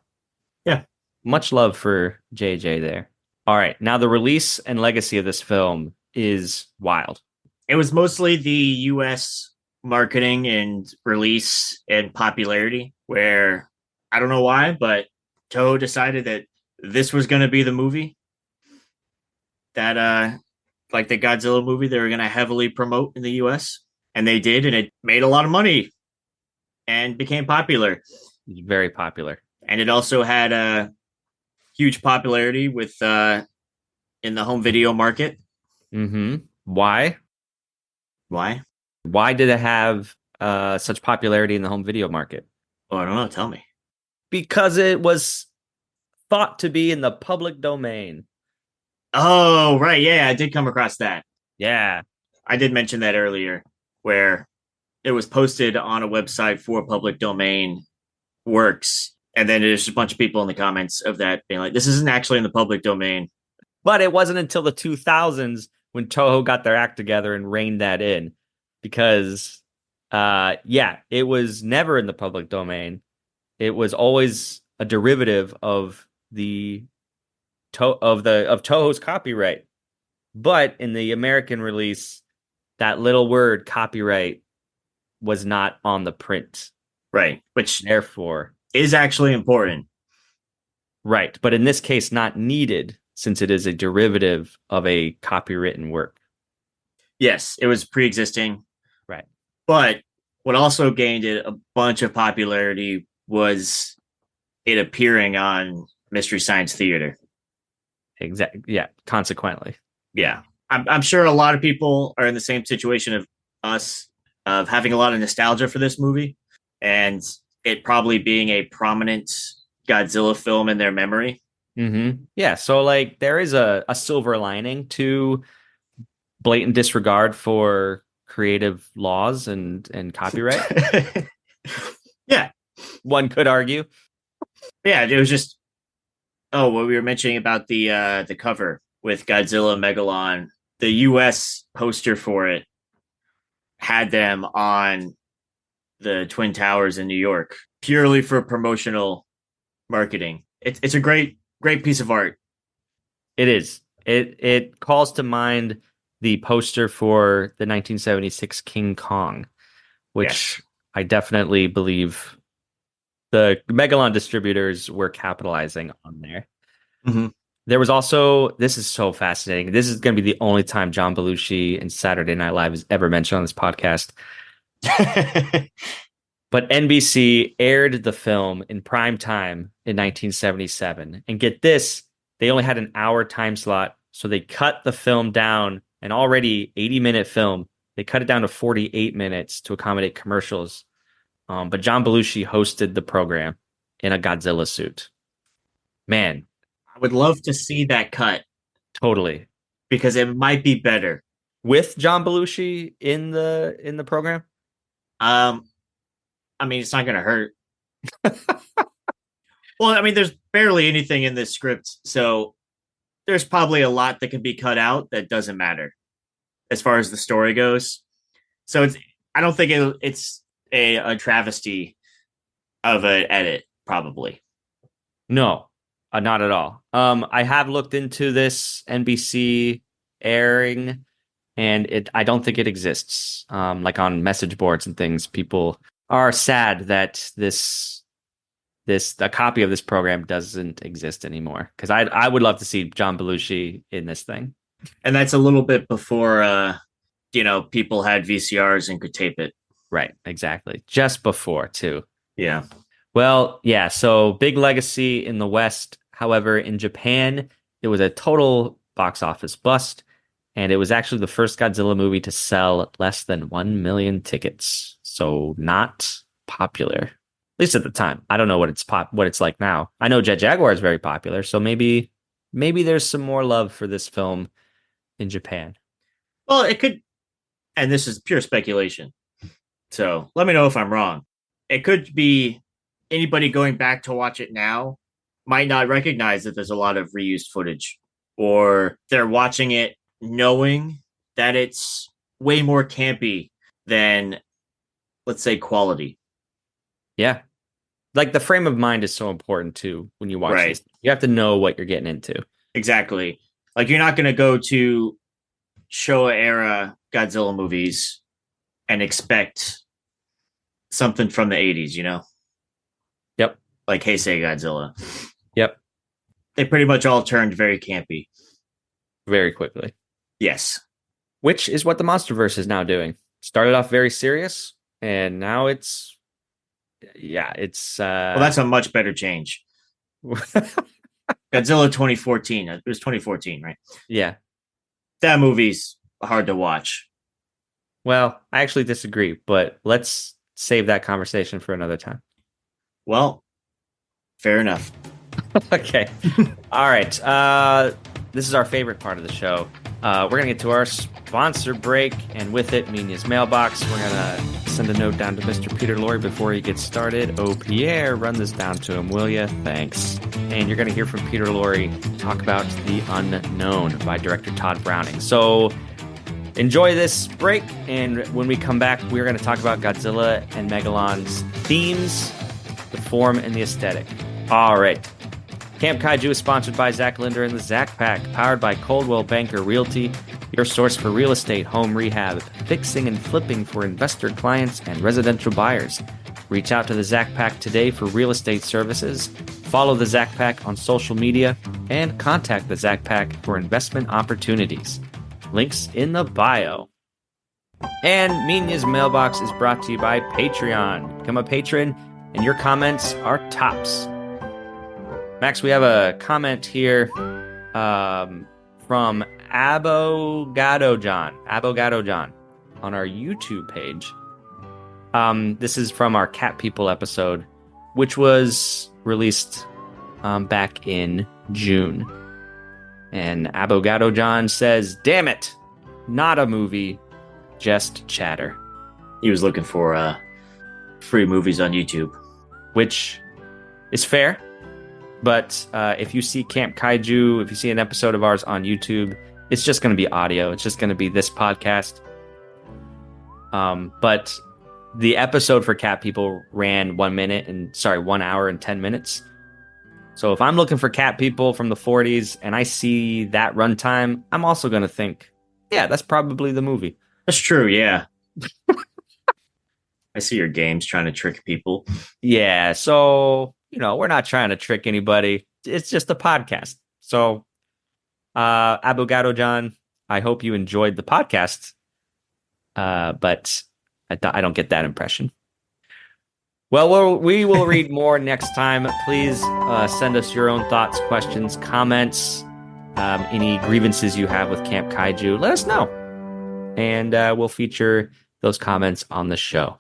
D: Yeah.
A: Much love for JJ there. All right. Now, the release and legacy of this film is wild.
D: It was mostly the US marketing and release and popularity, where I don't know why, but Toho decided that this was going to be the movie that, like the Godzilla movie, they were going to heavily promote in the US. And they did, and it made a lot of money and became popular.
A: Very popular.
D: And it also had a huge popularity with in the home video market.
A: Mm-hmm. Why?
D: Why?
A: Why did it have such popularity in the home video market?
D: Oh, I don't know. Tell me.
A: Because it was thought to be in the public domain.
D: Oh, right. Yeah, I did come across that.
A: Yeah.
D: I did mention that earlier, where it was posted on a website for public domain works. And then there's a bunch of people in the comments of that being like, this isn't actually in the public domain.
A: But it wasn't until the 2000s when Toho got their act together and reined that in. Because, it was never in the public domain. It was always a derivative of Toho's copyright. But in the American release, that little word copyright was not on the print.
D: Right. Which
A: therefore
D: is actually important.
A: Right. But in this case, not needed, since it is a derivative of a copywritten work.
D: Yes, it was pre-existing.
A: Right.
D: But what also gained it a bunch of popularity was it appearing on Mystery Science Theater.
A: Exactly. Yeah. Consequently.
D: Yeah. I'm sure a lot of people are in the same situation of us, of having a lot of nostalgia for this movie and it probably being a prominent Godzilla film in their memory.
A: Mm-hmm. Yeah. So like there is a silver lining to blatant disregard for creative laws and copyright.
D: Yeah.
A: One could argue.
D: Yeah. It was just, what we were mentioning about the cover with Godzilla and Megalon. The US poster for it had them on the Twin Towers in New York purely for promotional marketing. It's a great piece of art.
A: It is. It calls to mind the poster for the 1976 King Kong, which I definitely believe the Megalon distributors were capitalizing on there.
D: Mm-hmm.
A: There was also, this is so fascinating. This is going to be the only time John Belushi and Saturday Night Live is ever mentioned on this podcast. But NBC aired the film in prime time in 1977. And get this, they only had an hour time slot. So they cut the film down, an already 80-minute film. They cut it down to 48 minutes to accommodate commercials. But John Belushi hosted the program in a Godzilla suit. Man.
D: I would love to see that cut.
A: Totally.
D: Because it might be better.
A: With John Belushi in the program?
D: I mean, it's not going to hurt. Well, I mean, there's barely anything in this script, so there's probably a lot that can be cut out that doesn't matter. as far as the story goes. So I don't think it's a travesty of an edit, probably.
A: No, not at all. I have looked into this NBC airing, and I don't think it exists. Like on message boards and things, people are sad that a copy of this program doesn't exist anymore. Because I would love to see John Belushi in this thing.
D: And that's a little bit before people had VCRs and could tape it.
A: Right, exactly. Just before, too.
D: Yeah.
A: Well, yeah, so big legacy in the West. However, in Japan, it was a total box office bust, and it was actually the first Godzilla movie to sell less than 1 million tickets. So not popular, at least at the time. I don't know what it's like now. I know Jaguar is very popular, so maybe there's some more love for this film in Japan.
D: Well, it could, and this is pure speculation, so let me know if I'm wrong. It could be anybody going back to watch it now might not recognize that there's a lot of reused footage, or they're watching it knowing that it's way more campy than, let's say, quality.
A: Yeah. Like the frame of mind is so important too when you watch
D: Right.
A: this. You have to know what you're getting into.
D: Exactly. Like, you're not going to go to Showa era Godzilla movies and expect something from the 80s,
A: Yep.
D: Like Heisei Godzilla.
A: Yep.
D: They pretty much all turned very campy.
A: Very quickly.
D: Yes.
A: Which is what the MonsterVerse is now doing. Started off very serious, and now it's
D: Well, that's a much better change. Godzilla 2014. It was 2014, right?
A: Yeah.
D: That movie's hard to watch.
A: Well, I actually disagree, but let's save that conversation for another time.
D: Well, fair enough.
A: Okay. All right. This is our favorite part of the show. We're going to get to our sponsor break, and with it, Mina's mailbox. We're going to send a note down to Mr. Peter Lorre before he gets started. Oh, Pierre, run this down to him, will you? Thanks. And you're going to hear from Peter Lorre talk about The Unknown by director Todd Browning. So enjoy this break, and when we come back, we're going to talk about Godzilla and Megalon's themes, the form, and the aesthetic. All right. Camp Kaiju is sponsored by Zach Linder and the Zach Pack, powered by Coldwell Banker Realty, your source for real estate, home rehab, fixing and flipping for investor clients and residential buyers. Reach out to the Zach Pack today for real estate services. Follow the Zach Pack on social media and contact the Zach Pack for investment opportunities. Links in the bio. And Mina's mailbox is brought to you by Patreon. Become a patron, and your comments are tops. Max, we have a comment here from Abogado John on our YouTube page. This is from our Cat People episode, which was released back in June. And Abogado John says, "Damn it, not a movie, just chatter."
D: He was looking for free movies on YouTube.
A: Which is fair. But if you see Camp Kaiju, if you see an episode of ours on YouTube, it's just going to be audio. It's just going to be this podcast. But the episode for Cat People ran 1 hour and 10 minutes. So if I'm looking for Cat People from the 40s and I see that runtime, I'm also going to think, yeah, that's probably the movie.
D: That's true, yeah. I see your games trying to trick people.
A: Yeah, so, we're not trying to trick anybody. It's just a podcast. So, Abogado John, I hope you enjoyed the podcast. But I don't get that impression. Well, we will read more next time. Please send us your own thoughts, questions, comments, any grievances you have with Camp Kaiju. Let us know. And we'll feature those comments on the show.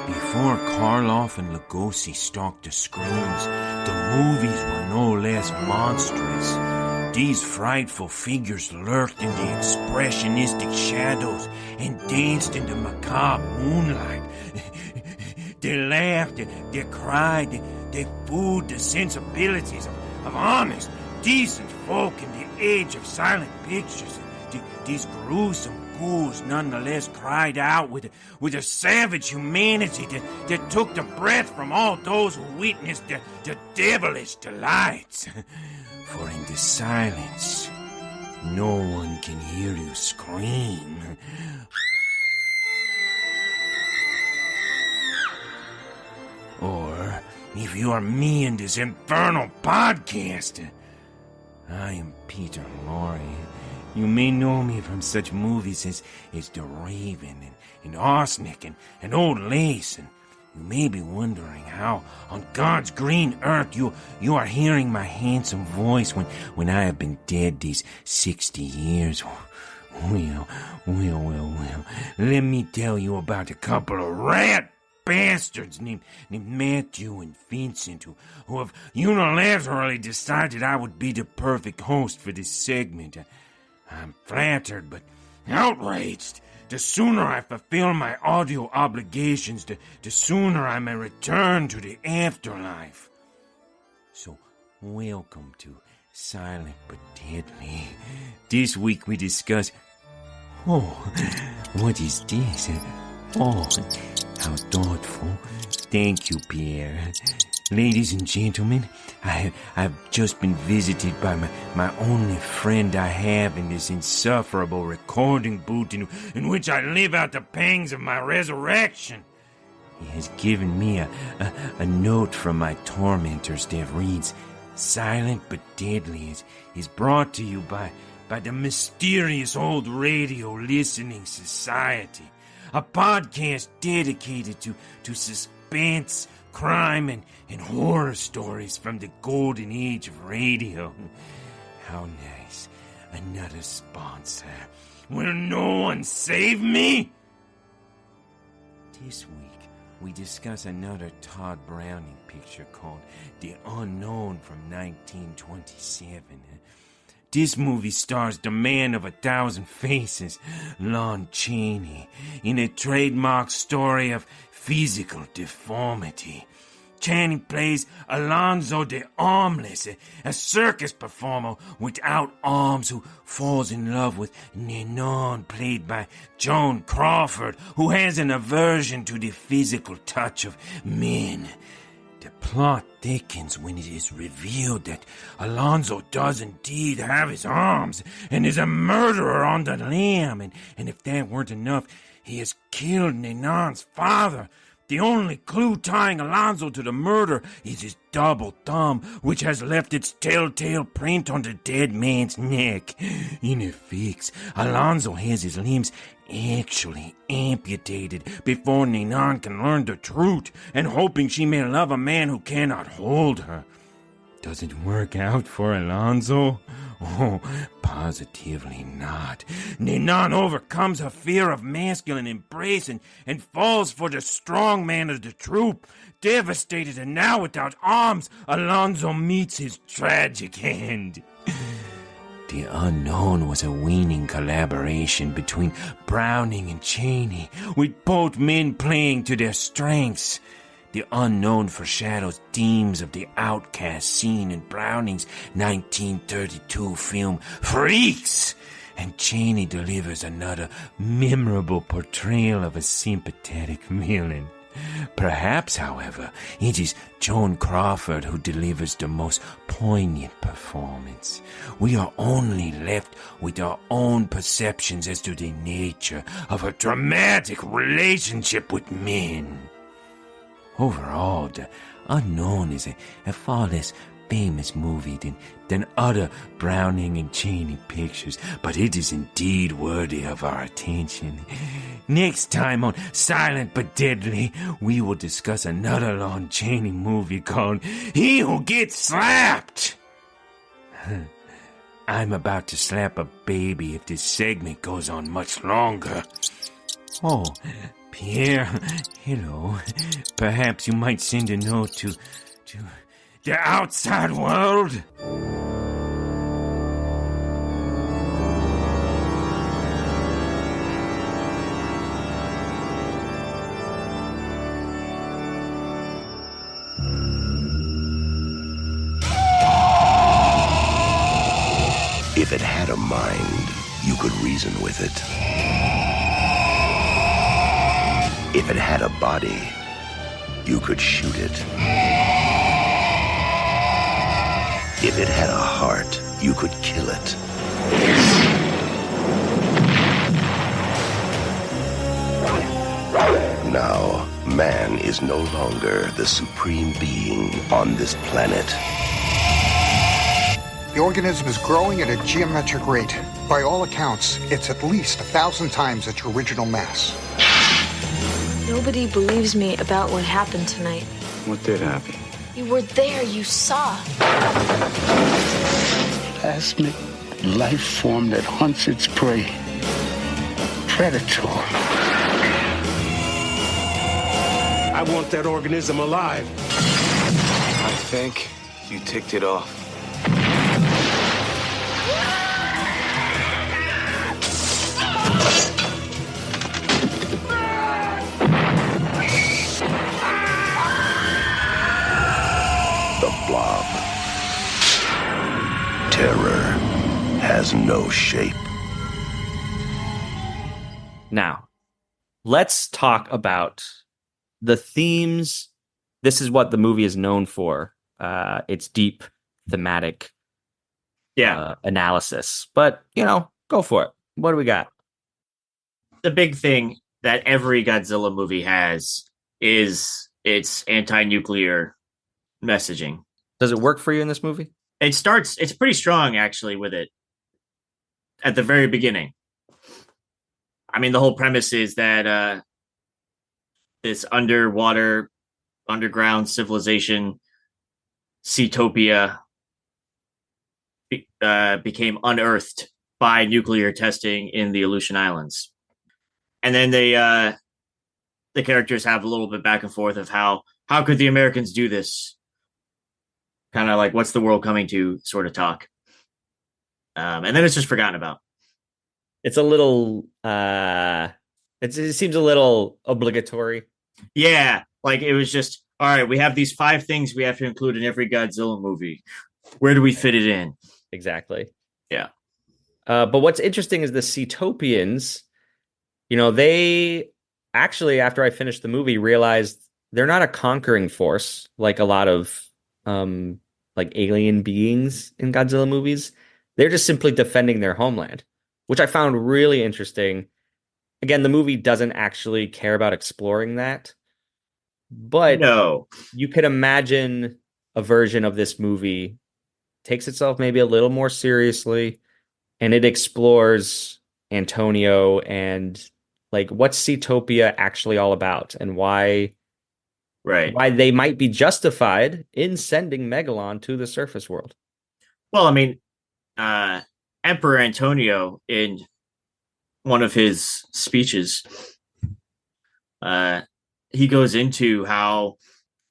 H: Before Karloff and Lugosi stalked the screens, the movies were no less monstrous. These frightful figures lurked in the expressionistic shadows and danced in the macabre moonlight. They laughed, they cried, they fooled the sensibilities of honest, decent folk in the age of silent pictures. These gruesome ghouls nonetheless cried out with a savage humanity that took the breath from all those who witnessed the devilish delights. For in the silence, no one can hear you scream. Or, if you are me in this infernal podcast, I am Peter Lorre. You may know me from such movies as The Raven and Arsenic and Old Lace, and you may be wondering how on God's green earth you are hearing my handsome voice when I have been dead these 60 years. Well. Let me tell you about a couple of rat bastards named Matthew and Vincent who have unilaterally decided I would be the perfect host for this segment. I'm flattered, but outraged. The sooner I fulfill my audio obligations, the sooner I may return to the afterlife. So, welcome to Silent but Deadly. This week we discuss... Oh, what is this? Oh, how thoughtful. Thank you, Pierre. Ladies and gentlemen, I've just been visited by my only friend I have in this insufferable recording booth in which I live out the pangs of my resurrection. He has given me a note from my tormentors that reads, Silent but Deadly is brought to you by the mysterious old radio listening society, a podcast dedicated to suspense, crime, and horror stories from the golden age of radio. How nice. Another sponsor. Will no one save me? This week, we discuss another Todd Browning picture called The Unknown from 1927. This movie stars the man of 1,000 faces, Lon Chaney, in a trademark story of physical deformity. Chaney plays Alonzo the Armless, a circus performer without arms who falls in love with Ninon, played by Joan Crawford, who has an aversion to the physical touch of men. The plot thickens when it is revealed that Alonzo does indeed have his arms and is a murderer on the lam, and if that weren't enough, he has killed Ninon's father. The only clue tying Alonzo to the murder is his double thumb, which has left its telltale print on the dead man's neck. In effect, Alonzo has his limbs actually amputated before Ninon can learn the truth, and hoping she may love a man who cannot hold her. Does it work out for Alonzo? Oh, positively not. Ninon overcomes her fear of masculine embrace and falls for the strong man of the troop. Devastated and now without arms, Alonzo meets his tragic end. The Unknown was a winning collaboration between Browning and Chaney, with both men playing to their strengths. The Unknown foreshadows themes of the outcast seen in Browning's 1932 film Freaks, and Chaney delivers another memorable portrayal of a sympathetic villain. Perhaps, however, it is Joan Crawford who delivers the most poignant performance. We are only left with our own perceptions as to the nature of her dramatic relationship with men. Overall, The Unknown is a far less famous movie than other Browning and Chaney pictures, but it is indeed worthy of our attention. Next time on Silent but Deadly, we will discuss another Lon Chaney movie called He Who Gets Slapped. I'm about to slap a baby if this segment goes on much longer. Oh, Pierre, hello. Perhaps you might send a note to the outside world?
I: If it had a mind, you could reason with it. If it had a body, you could shoot it. If it had a heart, you could kill it. Now, man is no longer the supreme being on this planet.
J: The organism is growing at a geometric rate. By all accounts, it's at least 1,000 times its original mass.
K: Nobody believes me about what happened tonight.
L: What did happen?
K: You were there, you saw.
L: Plasmic life form that hunts its prey. Predator.
M: I want that organism alive.
N: I think you ticked it off.
I: The Blob. Terror has no shape.
A: Now, let's talk about the themes. This is what the movie is known for. It's deep thematic analysis. But, go for it. What do we got?
D: The big thing that every Godzilla movie has is its anti-nuclear messaging.
A: Does it work for you in this movie?
D: It's pretty strong, actually, with it at the very beginning. I mean, the whole premise is that this underground civilization, Seatopia, became unearthed by nuclear testing in the Aleutian Islands. And then the characters have a little bit back and forth of how could the Americans do this? Kind of like, what's the world coming to sort of talk. And then it's just forgotten about.
A: It's a little, it seems a little obligatory.
D: Yeah, like it was just, all right, we have these 5 things we have to include in every Godzilla movie. Where do we fit it in?
A: Exactly.
D: Yeah.
A: But what's interesting is the Seatopians, they actually, after I finished the movie, realized they're not a conquering force like a lot of like alien beings in Godzilla movies. They're just simply defending their homeland, which I found really interesting. Again, the movie doesn't actually care about exploring that, but
D: no,
A: you could imagine a version of this movie takes itself maybe a little more seriously, and it explores Antonio and like what's Seatopia actually all about and why they might be justified in sending Megalon to the surface world.
D: Well, I mean, Emperor Antonio, in one of his speeches, he goes into how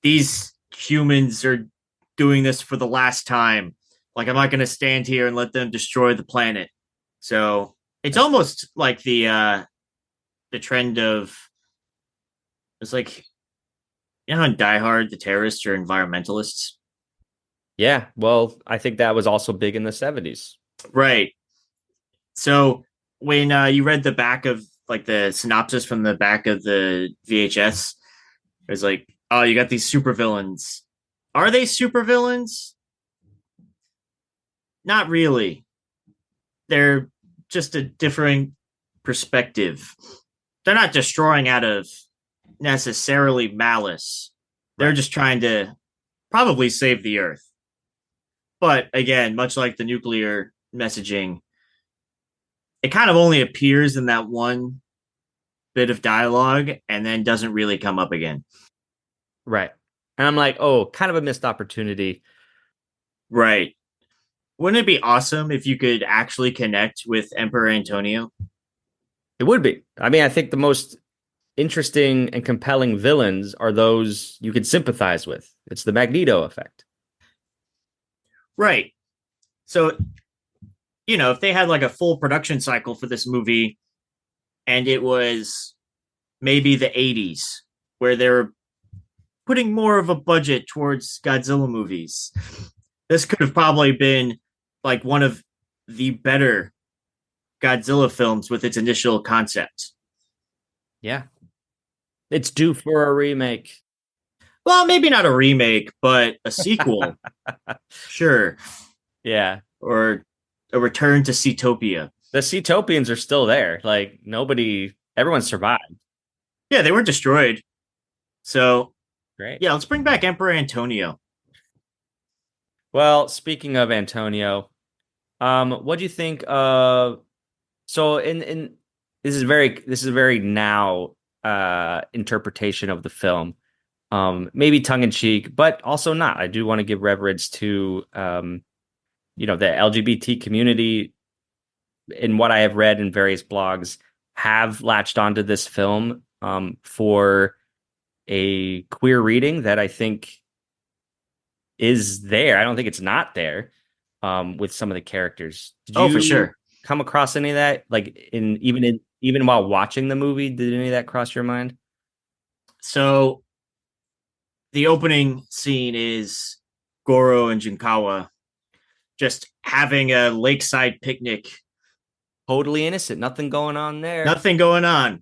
D: these humans are doing this for the last time. Like, I'm not going to stand here and let them destroy the planet. So it's almost like the trend of, it's like, in Die Hard, the terrorists are environmentalists.
A: Yeah, well, I think that was also big in the 70s.
D: Right. So when you read the back of, like, the synopsis from the back of the VHS, it was like, oh, you got these supervillains. Are they supervillains? Not really. They're just a differing perspective. They're not destroying out of necessarily malice. They're just trying to probably save the Earth. But again, much like the nuclear messaging, it kind of only appears in that one bit of dialogue and then doesn't really come up again.
A: Right. And I'm like, oh, kind of a missed opportunity.
D: Right. Wouldn't it be awesome if you could actually connect with Emperor Antonio?
A: It would be. I mean, I think the most interesting and compelling villains are those you can sympathize with. It's the Magneto effect.
D: Right. So, if they had like a full production cycle for this movie and it was maybe the 80s where they're putting more of a budget towards Godzilla movies, this could have probably been like one of the better Godzilla films with its initial concept.
A: Yeah. It's due for a remake.
D: Well, maybe not a remake, but a sequel. Sure.
A: Yeah.
D: Or a return to Seatopia.
A: The Seatopians are still there. Like, everyone survived.
D: Yeah, they weren't destroyed. So,
A: great.
D: Yeah, let's bring back Emperor Antonio.
A: Well, speaking of Antonio, what do you think of... So, in this is a very now interpretation of the film. Maybe tongue-in-cheek, but also not. I do want to give reverence to the LGBT community. In what I have read in various blogs, have latched onto this film for a queer reading that I think is there. I don't think it's not there with some of the characters. Did you
D: for sure
A: come across any of that? Like even while watching the movie, did any of that cross your mind?
D: So the opening scene is Goro and Jinkawa just having a lakeside picnic.
A: Totally innocent. Nothing going on there.
D: Nothing going on.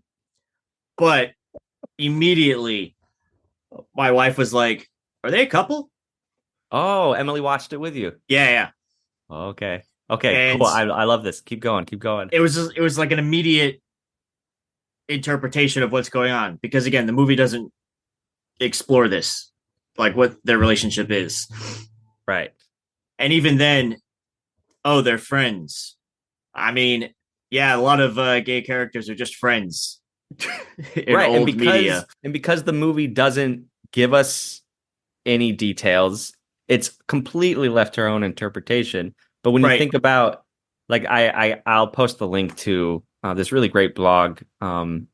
D: But immediately, my wife was like, "Are they a couple?"
A: Oh, Emily watched it with you.
D: Yeah.
A: Okay, cool. I love this. Keep going.
D: It was like an immediate interpretation of what's going on, because again, the movie doesn't explore this, like what their relationship is.
A: Right.
D: And even then, they're friends. I mean, yeah, a lot of gay characters are just friends.
A: Right, and because the movie doesn't give us any details, it's completely left to our own interpretation. But when you think about, like, I'll post the link to this really great blog from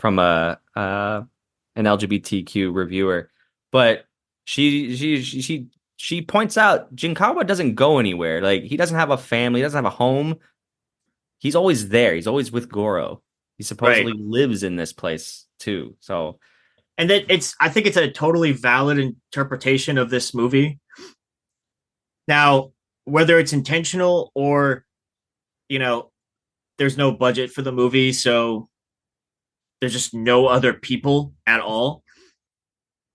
A: an LGBTQ reviewer, but she points out Jinkawa doesn't go anywhere. Like, he doesn't have a family, he doesn't have a home. He's always there. He's always with Goro. He supposedly lives in this place too. So,
D: and that I think it's a totally valid interpretation of this movie. Now, whether it's intentional or, there's no budget for the movie, so there's just no other people at all.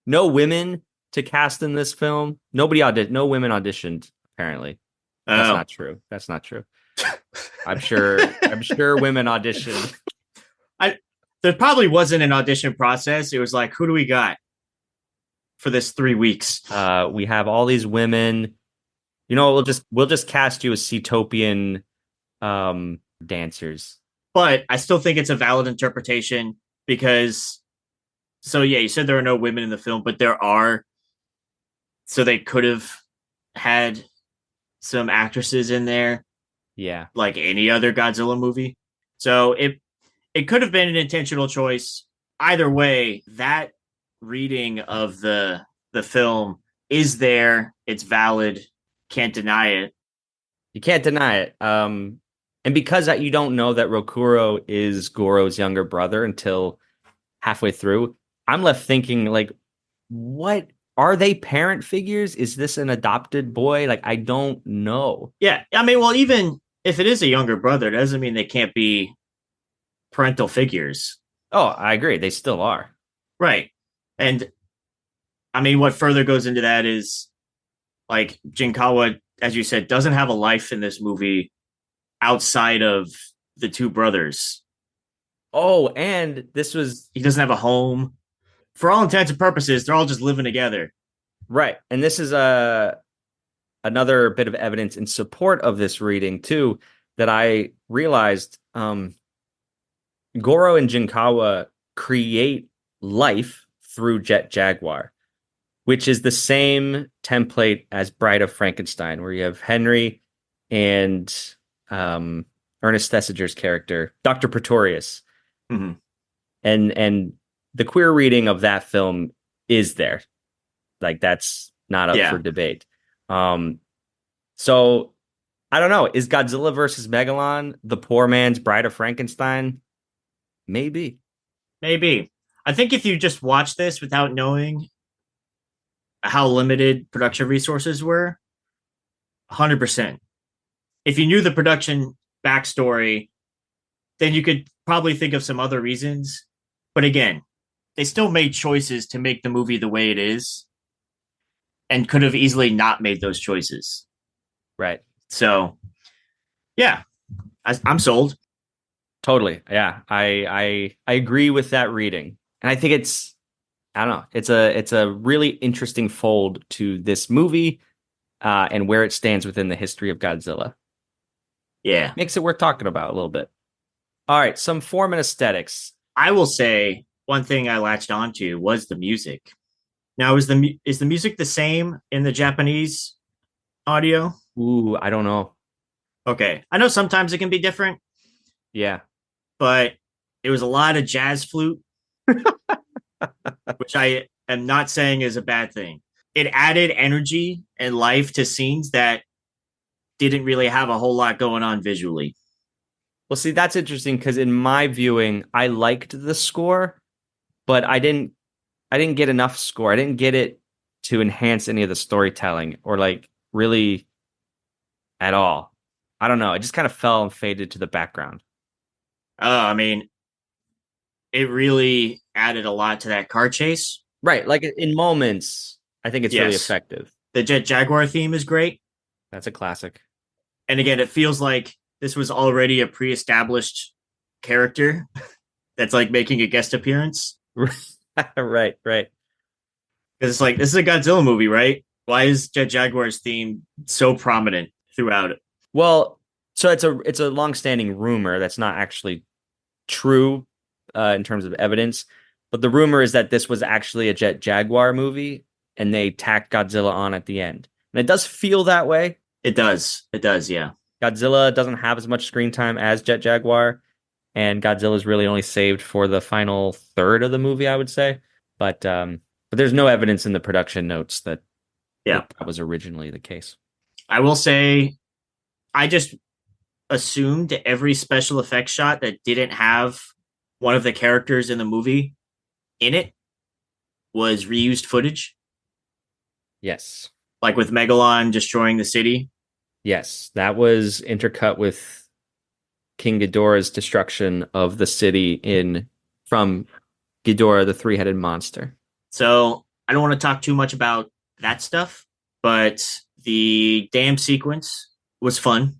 A: No women to cast in this film. No women auditioned, apparently. That's not true. I'm sure women auditioned.
D: There probably wasn't an audition process. It was like, who do we got for this 3 weeks?
A: We have all these women. We'll just cast you as Seatopian dancers.
D: But I still think it's a valid interpretation because, you said there are no women in the film, but there are. So they could have had some actresses in there.
A: Yeah. Like
D: any other Godzilla movie. So it could have been an intentional choice. Either way, that reading of the film is there. It's valid. Can't deny it.
A: You can't deny it. And because you don't know that Rokuro is Goro's younger brother until halfway through, I'm left thinking, like, what are they parent figures? Is this an adopted boy? Like, I don't know.
D: Yeah. I mean, well, even if it is a younger brother, it doesn't mean they can't be parental figures.
A: Oh, I agree. They still are.
D: Right. And I mean, what further goes into that is, like, Jinkawa, as you said, doesn't have a life in this movie outside of the two brothers.
A: Oh, and
D: he doesn't have a home. For all intents and purposes, they're all just living together.
A: Right. And this is another bit of evidence in support of this reading, too, that I realized Goro and Jinkawa create life through Jaguar, which is the same template as Bride of Frankenstein, where you have Henry and Ernest Thesiger's character, Dr. Pretorius.
D: Mm-hmm.
A: And the queer reading of that film is there. Like, that's not up for debate. So I don't know. Is Godzilla versus Megalon the poor man's Bride of Frankenstein? Maybe.
D: I think if you just watch this without knowing how limited production resources were, 100%. if you knew the production backstory, then you could probably think of some other reasons. But again, they still made choices to make the movie the way it is and could have easily not made those choices.
A: Right.
D: So, yeah, I'm sold.
A: Totally. Yeah. I agree with that reading. And I think I don't know, it's a really interesting fold to this movie and where it stands within the history of Godzilla.
D: Yeah.
A: Makes it worth talking about a little bit. All right, some form and aesthetics.
D: I will say one thing I latched onto was the music. Now, is the music the same in the Japanese audio?
A: Ooh, I don't know.
D: Okay. I know sometimes it can be different.
A: Yeah.
D: But it was a lot of jazz flute, which I am not saying is a bad thing. It added energy and life to scenes that didn't really have a whole lot going on visually.
A: Well, see, that's interesting because in my viewing, I liked the score, but I didn't get enough score. I didn't get it to enhance any of the storytelling or like really at all. I don't know. It just kind of fell and faded to the background.
D: I mean, it really added a lot to that car chase.
A: Right. Like in moments, I think it's really effective.
D: The Jet Jaguar theme is great.
A: That's a classic.
D: And again, it feels like this was already a pre-established character that's like making a guest appearance.
A: Right.
D: Because it's like, this is a Godzilla movie, right? Why is Jet Jaguar's theme so prominent throughout it?
A: Well, so it's a long-standing rumor that's not actually true in terms of evidence, but the rumor is that this was actually a Jet Jaguar movie and they tacked Godzilla on at the end. And it does feel that way.
D: It does, yeah.
A: Godzilla doesn't have as much screen time as Jet Jaguar, and Godzilla's really only saved for the final third of the movie, I would say. But there's no evidence in the production notes that that was originally the case.
D: I will say, I just assumed every special effects shot that didn't have one of the characters in the movie in it was reused footage.
A: Yes.
D: Like with Megalon destroying the city.
A: Yes, that was intercut with King Ghidorah's destruction of the city from Ghidorah, the three-headed monster.
D: So I don't want to talk too much about that stuff, but the dam sequence was fun.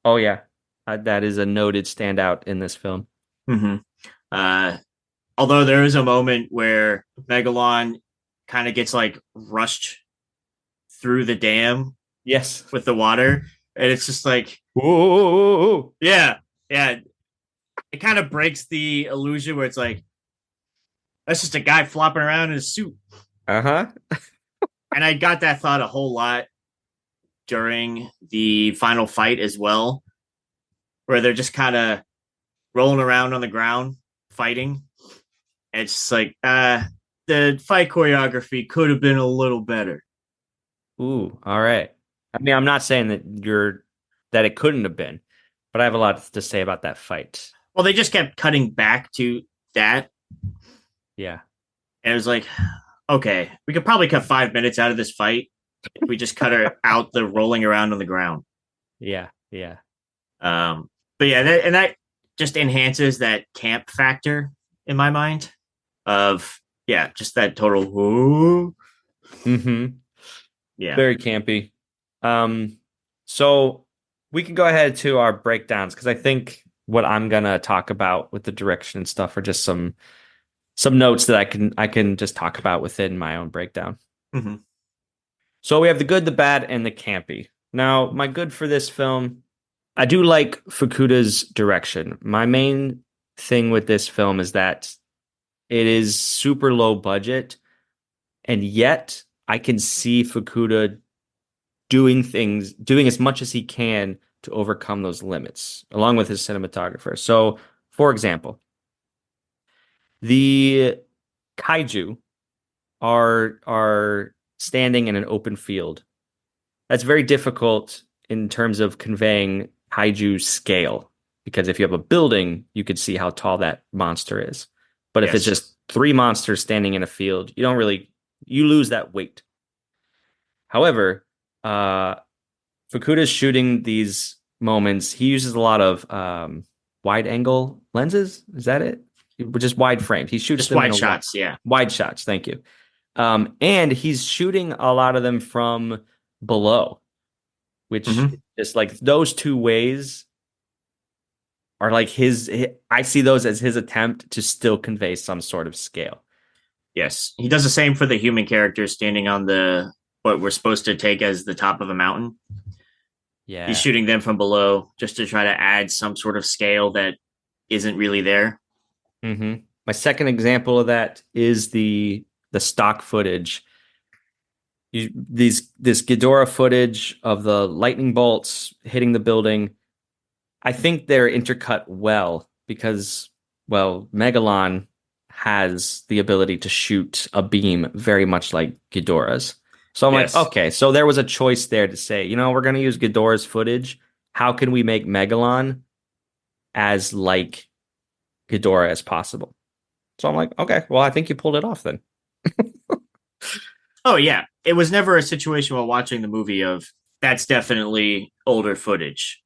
A: Oh, yeah. That is a noted standout in this film.
D: Mm-hmm. Although there is a moment where Megalon kind of gets like rushed through the dam.
A: Yes.
D: With the water. And it's just like,
A: whoa.
D: Yeah. It kind of breaks the illusion where it's like, that's just a guy flopping around in a suit.
A: Uh-huh.
D: And I got that thought a whole lot during the final fight as well, where they're just kind of rolling around on the ground fighting. And it's just like, the fight choreography could have been a little better.
A: Ooh, all right. I mean, I'm not saying that it couldn't have been, but I have a lot to say about that fight.
D: Well, they just kept cutting back to that.
A: Yeah.
D: And it was like, okay, we could probably cut 5 minutes out of this fight if we just cut her out the rolling around on the ground.
A: Yeah.
D: But yeah, that just enhances that camp factor in my mind of, just that total whoo.
A: Mm-hmm.
D: Yeah.
A: Very campy. So we can go ahead to our breakdowns because I think what I'm gonna talk about with the direction and stuff are just some notes that I can just talk about within my own breakdown.
D: Mm-hmm.
A: So we have the good, the bad, and the campy. Now, my good for this film, I do like Fukuda's direction. My main thing with this film is that it is super low budget, and yet I can see Fukuda doing as much as he can to overcome those limits, along with his cinematographer. So, for example, the kaiju are standing in an open field. That's very difficult in terms of conveying kaiju scale, because if you have a building, you could see how tall that monster is. But if it's just three monsters standing in a field, you lose that weight. However, Fukuda's shooting these moments. He uses a lot of wide angle lenses. Is that it? Just wide frames. He shoots
D: just
A: them
D: wide shots. Yeah,
A: wide shots. Thank you. And he's shooting a lot of them from below, which just like those two ways are like I see those as his attempt to still convey some sort of scale.
D: Yes. He does the same for the human characters standing on what we're supposed to take as the top of a mountain.
A: Yeah.
D: He's shooting them from below just to try to add some sort of scale that isn't really there.
A: Mm-hmm. My second example of that is the stock footage. This Ghidorah footage of the lightning bolts hitting the building. I think they're intercut well because, well, Megalon has the ability to shoot a beam very much like Ghidorah's. So I'm like, okay, so there was a choice there to say, we're going to use Ghidorah's footage. How can we make Megalon as like Ghidorah as possible? So I'm like, okay, well, I think you pulled it off then.
D: Oh, yeah. It was never a situation while watching the movie of that's definitely older footage.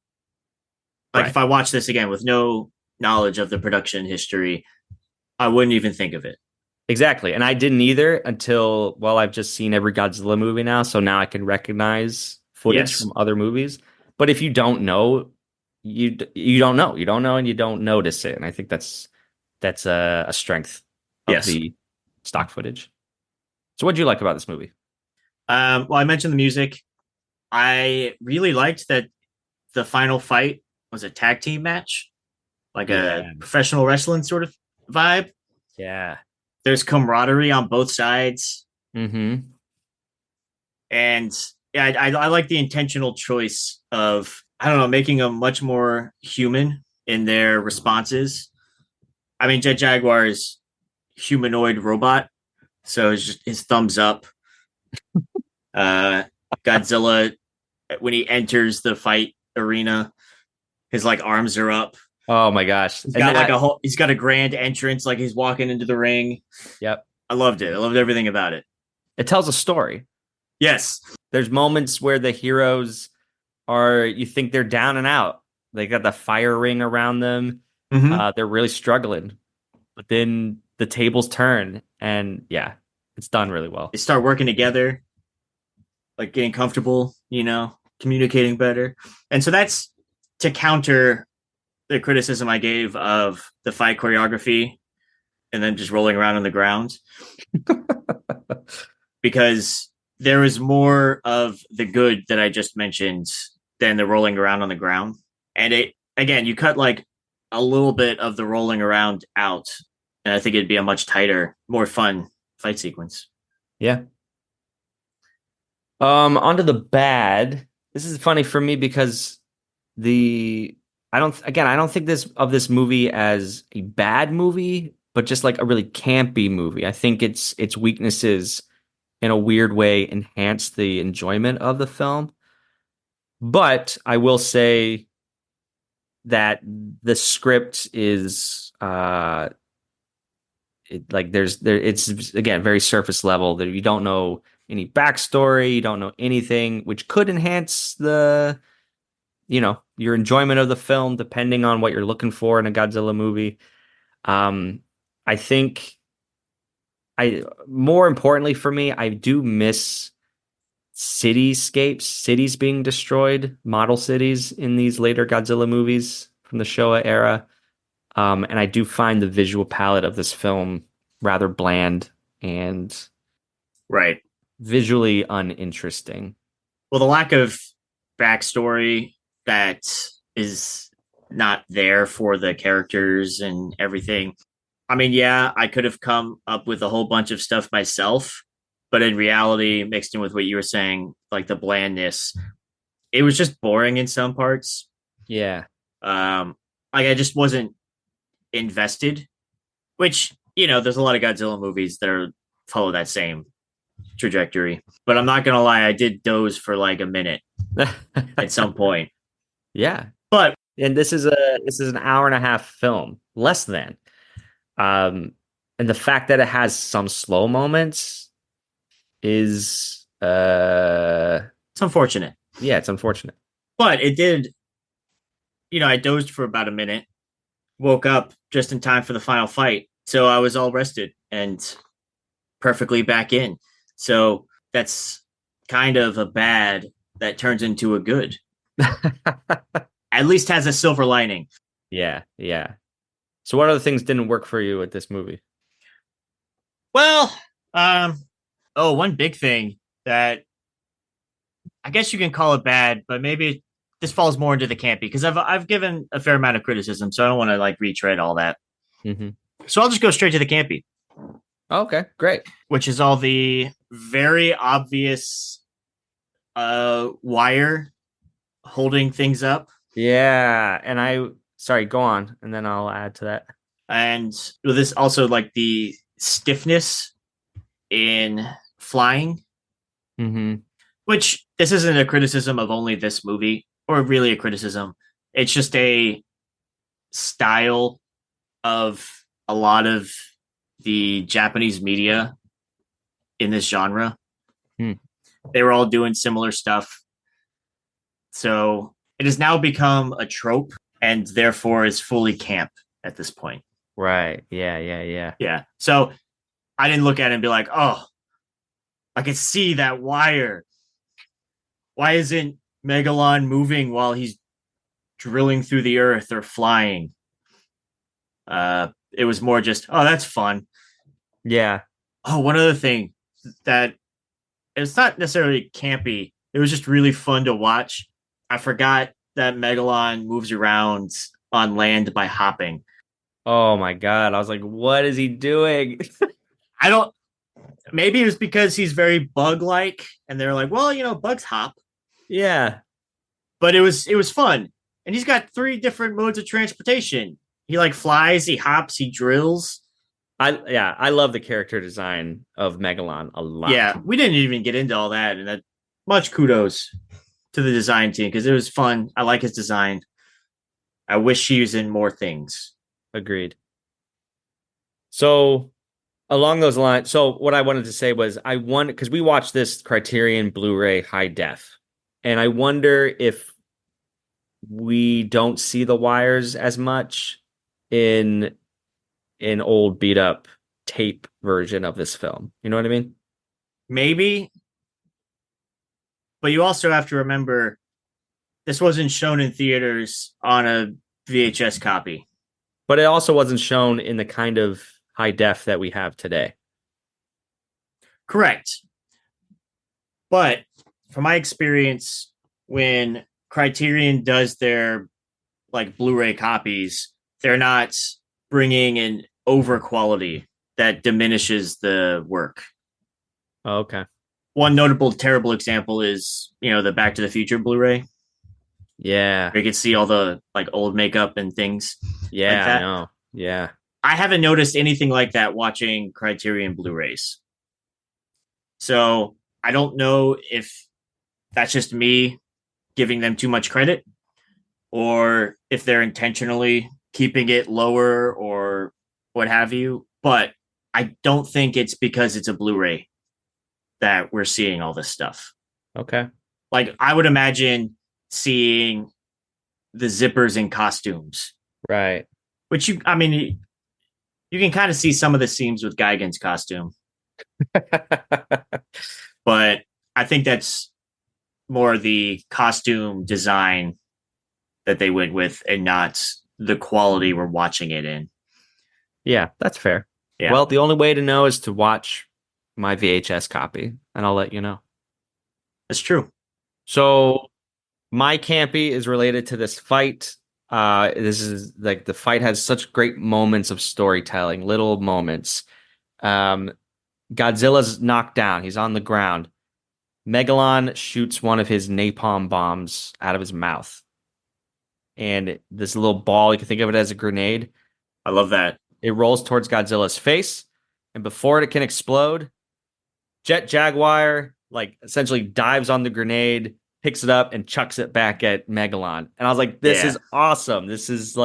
D: Like if I watch this again with no knowledge of the production history, I wouldn't even think of it.
A: Exactly. And I didn't either until, well, I've just seen every Godzilla movie now. So now I can recognize footage from other movies. But if you don't know, you don't know. You don't know and you don't notice it. And I think that's a strength of the stock footage. So what did you like about this movie?
D: Well, I mentioned the music. I really liked that the final fight was a tag team match, like a professional wrestling sort of vibe.
A: Yeah.
D: There's camaraderie on both sides.
A: Mm-hmm.
D: And I like the intentional choice of, I don't know, making them much more human in their responses. I mean, Jaguar is humanoid robot, so it's just his thumbs up. Godzilla, when he enters the fight arena, his like arms are up.
A: Oh my gosh.
D: He's got a grand entrance, like he's walking into the ring.
A: Yep.
D: I loved it. I loved everything about it.
A: It tells a story.
D: Yes.
A: There's moments where the heroes you think they're down and out. They got the fire ring around them.
D: Mm-hmm.
A: They're really struggling. But then the tables turn and it's done really well.
D: They start working together, like getting comfortable, communicating better. And so that's to counter the criticism I gave of the fight choreography and then just rolling around on the ground. Because there is more of the good that I just mentioned than the rolling around on the ground. And you cut like a little bit of the rolling around out, and I think it'd be a much tighter, more fun fight sequence.
A: Yeah. Onto the bad. This is funny for me because I don't think this movie as a bad movie, but just like a really campy movie. I think its weaknesses in a weird way enhance the enjoyment of the film. But I will say that the script is it's again very surface level, that you don't know any backstory, you don't know anything, which could enhance the your enjoyment of the film depending on what you're looking for in a Godzilla movie. I think more importantly for me, I do miss cities being destroyed, model cities in these later Godzilla movies from the Showa era. And I do find the visual palette of this film rather bland and visually uninteresting.
D: Well, the lack of backstory that is not there for the characters and everything. I mean, I could have come up with a whole bunch of stuff myself, but in reality, mixed in with what you were saying, like the blandness, it was just boring in some parts.
A: Yeah.
D: I just wasn't invested, which, there's a lot of Godzilla movies that follow that same trajectory. But I'm not going to lie, I did doze for like a minute at some point.
A: Yeah.
D: And
A: this is an hour and a half film, less than. And the fact that it has some slow moments is
D: it's unfortunate.
A: Yeah, it's unfortunate.
D: But it did, I dozed for about a minute, woke up just in time for the final fight. So I was all rested and perfectly back in. So that's kind of a bad that turns into a good. At least has a silver lining.
A: Yeah. So what other things didn't work for you with this movie?
D: Well, one big thing that I guess you can call it bad, but maybe this falls more into the campy because I've given a fair amount of criticism, so I don't want to like retread all that.
A: Mm-hmm.
D: So I'll just go straight to the campy.
A: Okay, great.
D: Which is all the very obvious wire holding things up.
A: Yeah, and sorry, go on, and then I'll add to that.
D: And with this also like the stiffness in flying.
A: Mm-hmm.
D: Which this isn't a criticism of only this movie, or really a criticism. It's just a style of a lot of the Japanese media in this genre. They were all doing similar stuff. So it has now become a trope and therefore is fully camp at this point.
A: Right. Yeah.
D: Yeah. So I didn't look at it and be like, oh, I can see that wire. Why isn't Megalon moving while he's drilling through the earth or flying? It was more just, oh, that's fun.
A: Yeah.
D: Oh, one other thing that it's not necessarily campy. It was just really fun to watch. I forgot that Megalon moves around on land by hopping.
A: Oh my God. I was like, what is he doing?
D: Maybe it was because he's very bug-like and they're like, well, bugs hop.
A: Yeah.
D: But it was fun. And he's got 3 different modes of transportation. He like flies, he hops, he drills.
A: I love the character design of Megalon a lot.
D: Yeah, we didn't even get into all that, and that much kudos to the design team because it was fun. I like his design. I wish he was in more things.
A: Agreed. So along those lines, so what I wanted to say was because we watched this Criterion Blu-ray high def, and I wonder if we don't see the wires as much in old beat up tape version of this film. You know what I mean?
D: Maybe. But you also have to remember this wasn't shown in theaters on a VHS copy.
A: But it also wasn't shown in the kind of high def that we have today.
D: Correct. But from my experience, when Criterion does their like Blu-ray copies, they're not bringing in over quality that diminishes the work.
A: Oh, okay.
D: One notable terrible example is, the Back to the Future Blu-ray.
A: Yeah.
D: Where you can see all the like old makeup and things.
A: Yeah,
D: like that.
A: I know. Yeah.
D: I haven't noticed anything like that watching Criterion Blu-rays. So I don't know if that's just me giving them too much credit or if they're intentionally keeping it lower or what have you. But I don't think it's because it's a Blu-ray that we're seeing all this stuff.
A: Okay.
D: Like I would imagine seeing the zippers in costumes.
A: Right.
D: Which you can kind of see some of the seams with Gigan's costume. But I think that's more the costume design that they went with and not the quality we're watching it in.
A: Yeah, that's fair.
D: Yeah.
A: Well, the only way to know is to watch my VHS copy, and I'll let you know.
D: That's true.
A: So my campy is related to this fight. This is like the fight has such great moments of storytelling, little moments. Godzilla's knocked down. He's on the ground. Megalon shoots one of his napalm bombs out of his mouth. And this little ball, you can think of it as a grenade.
D: I love that.
A: It rolls towards Godzilla's face. And before it can explode, Jet Jaguar essentially dives on the grenade, picks it up, and chucks it back at Megalon. And I was like, this is awesome. This is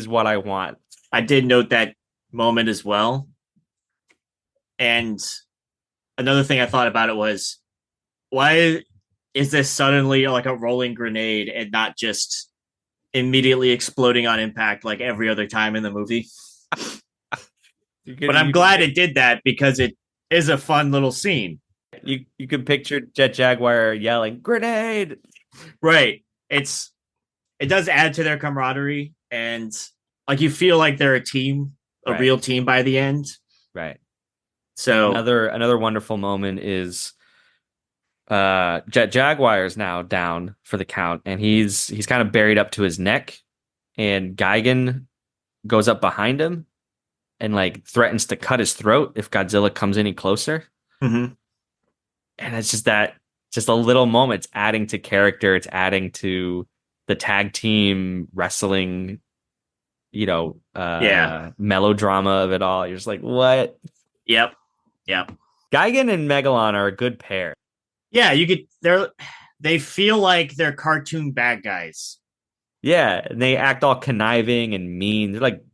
A: what I want.
D: I did note that moment as well. And another thing I thought about it was, why is this suddenly like a rolling grenade and not just immediately exploding on impact like every other time in the movie? But I'm glad it did that because it is a fun little scene.
A: You could picture Jet Jaguar yelling, "Grenade!"
D: Right. It does add to their camaraderie, and like you feel like they're a team, a real team by the end.
A: Right.
D: So
A: another wonderful moment is Jet Jaguar is now down for the count, and he's kind of buried up to his neck, and Gigan goes up behind him and like threatens to cut his throat if Godzilla comes any closer.
D: Mm-hmm.
A: And it's just a little moment. It's adding to character. It's adding to the tag team wrestling, melodrama of it all. You're just like, what?
D: Yep.
A: Gigan and Megalon are a good pair.
D: Yeah, they feel like they're cartoon bad guys.
A: Yeah, and they act all conniving and mean. They're like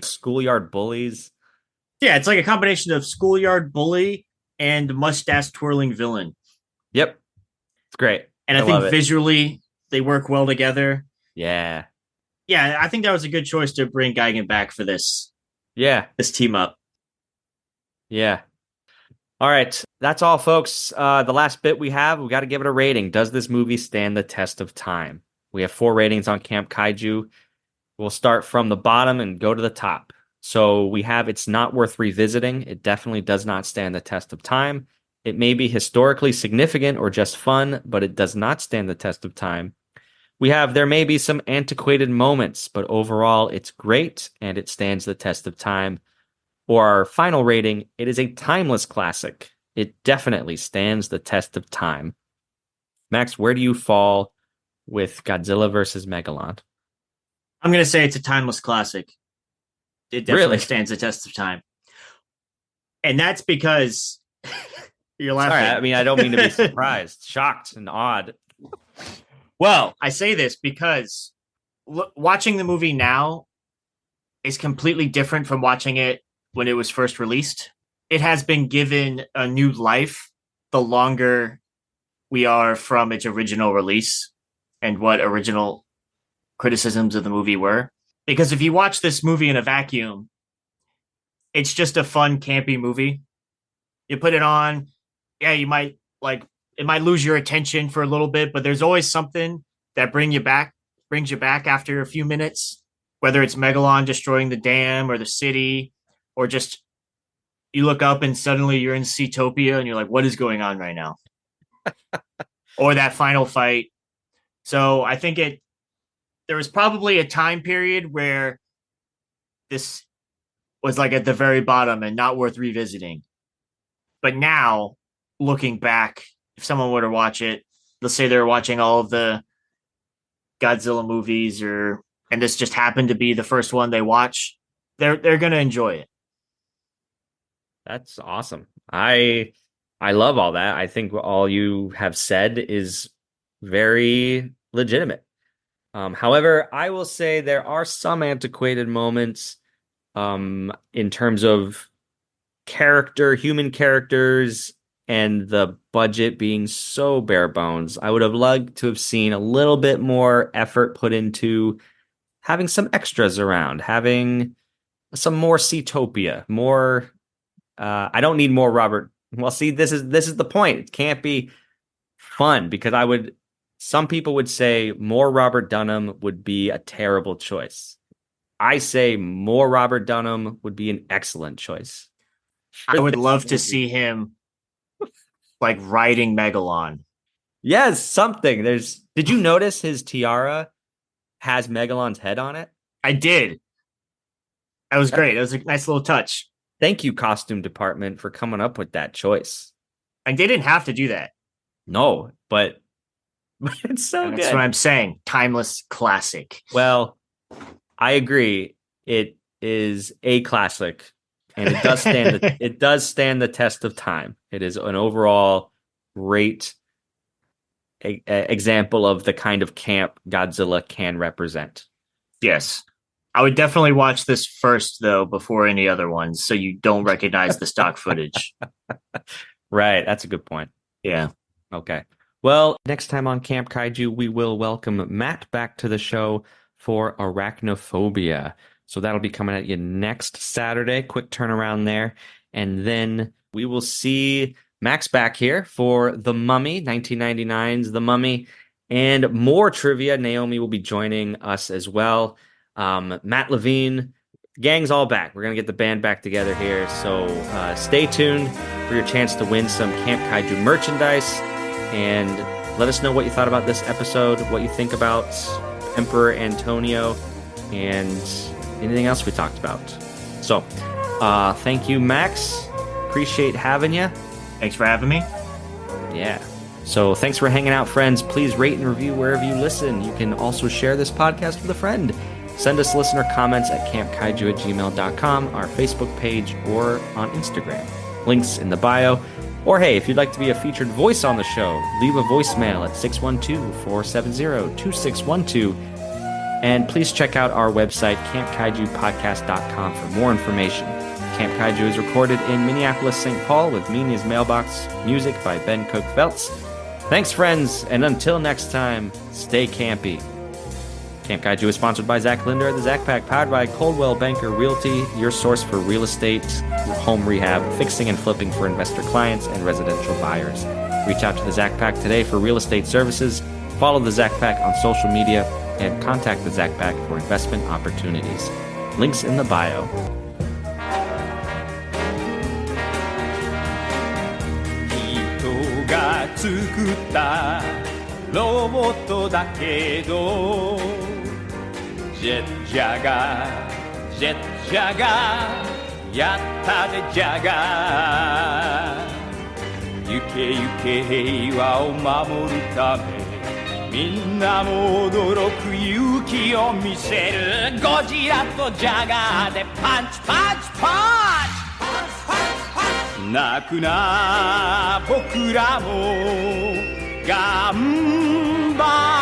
A: schoolyard bullies.
D: Yeah, it's like a combination of schoolyard bully and mustache twirling villain.
A: Yep. It's great.
D: And I think visually they work well together.
A: Yeah.
D: Yeah, I think that was a good choice to bring Gigan back for this.
A: Yeah.
D: This team up.
A: Yeah. All right. That's all, folks. The last bit we got to give it a rating. Does this movie stand the test of time? We have 4 ratings on Camp Kaiju. We'll start from the bottom and go to the top. So we have it's not worth revisiting. It definitely does not stand the test of time. It may be historically significant or just fun, but it does not stand the test of time. We have there may be some antiquated moments, but overall it's great and it stands the test of time. Or our final rating, it is a timeless classic. It definitely stands the test of time. Max, where do you fall with Godzilla versus Megalon?
D: I'm going to say it's a timeless classic. It definitely stands the test of time. And that's because you're laughing.
A: Sorry, I mean, I don't mean to be surprised, shocked, and odd.
D: Well, I say this because watching the movie now is completely different from watching it when it was first released. It has been given a new life the longer we are from its original release and what original criticisms of the movie were. Because if you watch this movie in a vacuum, it's just a fun, campy movie. You put it on, yeah, you might it might lose your attention for a little bit, but there's always something that brings you back after a few minutes, whether it's Megalon destroying the dam or the city, or just you look up and suddenly you're in Seatopia and you're like, what is going on right now? Or that final fight. So I think there was probably a time period where this was like at the very bottom and not worth revisiting. But now, looking back, if someone were to watch it, let's say they're watching all of the Godzilla movies and this just happened to be the first one they watch, they're going to enjoy it.
A: That's awesome. I love all that. I think all you have said is very legitimate. However, I will say there are some antiquated moments in terms of human characters, and the budget being so bare bones. I would have loved to have seen a little bit more effort put into having some extras around, having some more Seatopia, more. I don't need more Robert. Well, see, this is the point. It can't be fun because some people would say more Robert Dunham would be a terrible choice. I say more Robert Dunham would be an excellent choice.
D: I would love to see him like riding Megalon.
A: Yes, something. Did you notice his tiara has Megalon's head on it?
D: I did. That was great. It was a nice little touch.
A: Thank you, costume department, for coming up with that choice.
D: Like, they didn't have to do that.
A: No, but it's so good.
D: That's what I'm saying. Timeless classic.
A: Well, I agree. It is a classic, and it does stand the test of time. It is an overall great example of the kind of camp Godzilla can represent.
D: Yes. I would definitely watch this first, though, before any other ones, so you don't recognize the stock footage.
A: Right. That's a good point.
D: Yeah.
A: Okay. Well, next time on Camp Kaiju, we will welcome Matt back to the show for Arachnophobia. So that'll be coming at you next Saturday. Quick turnaround there. And then we will see Max back here for The Mummy, 1999's The Mummy, and more trivia. Naomi will be joining us as well. Matt Levine, gang's all back. We're going to get the band back together here. So stay tuned for your chance to win some Camp Kaiju merchandise. And let us know what you thought about this episode, what you think about Emperor Antonio, and anything else we talked about. So, thank you, Max. Appreciate having you.
D: Thanks for having me.
A: Yeah. So, thanks for hanging out, friends. Please rate and review wherever you listen. You can also share this podcast with a friend. Send us listener comments at campkaiju@gmail.com, our Facebook page, or on Instagram. Links in the bio. Or hey, if you'd like to be a featured voice on the show, leave a voicemail at 612-470-2612. And please check out our website, campkaijupodcast.com, for more information. Camp Kaiju is recorded in Minneapolis, St. Paul, with Media's Mailbox, music by Ben Cook-Feltz. Thanks, friends, and until next time, stay campy. Camp Kaiju is sponsored by Zach Linder at the Zach Pack, powered by Coldwell Banker Realty, your source for real estate, home rehab, fixing and flipping for investor clients and residential buyers. Reach out to the Zach Pack today for real estate services. Follow the Zach Pack on social media and contact the Zach Pack for investment opportunities. Links in the bio.
O: Jet Jaguar, Jet Jaguar, やったでジャガー。行け行け平和を守るため、みんなも驚く勇気を見せる。ゴジラとジャガーでパンチパンチパンチ。泣くな僕らも頑張る。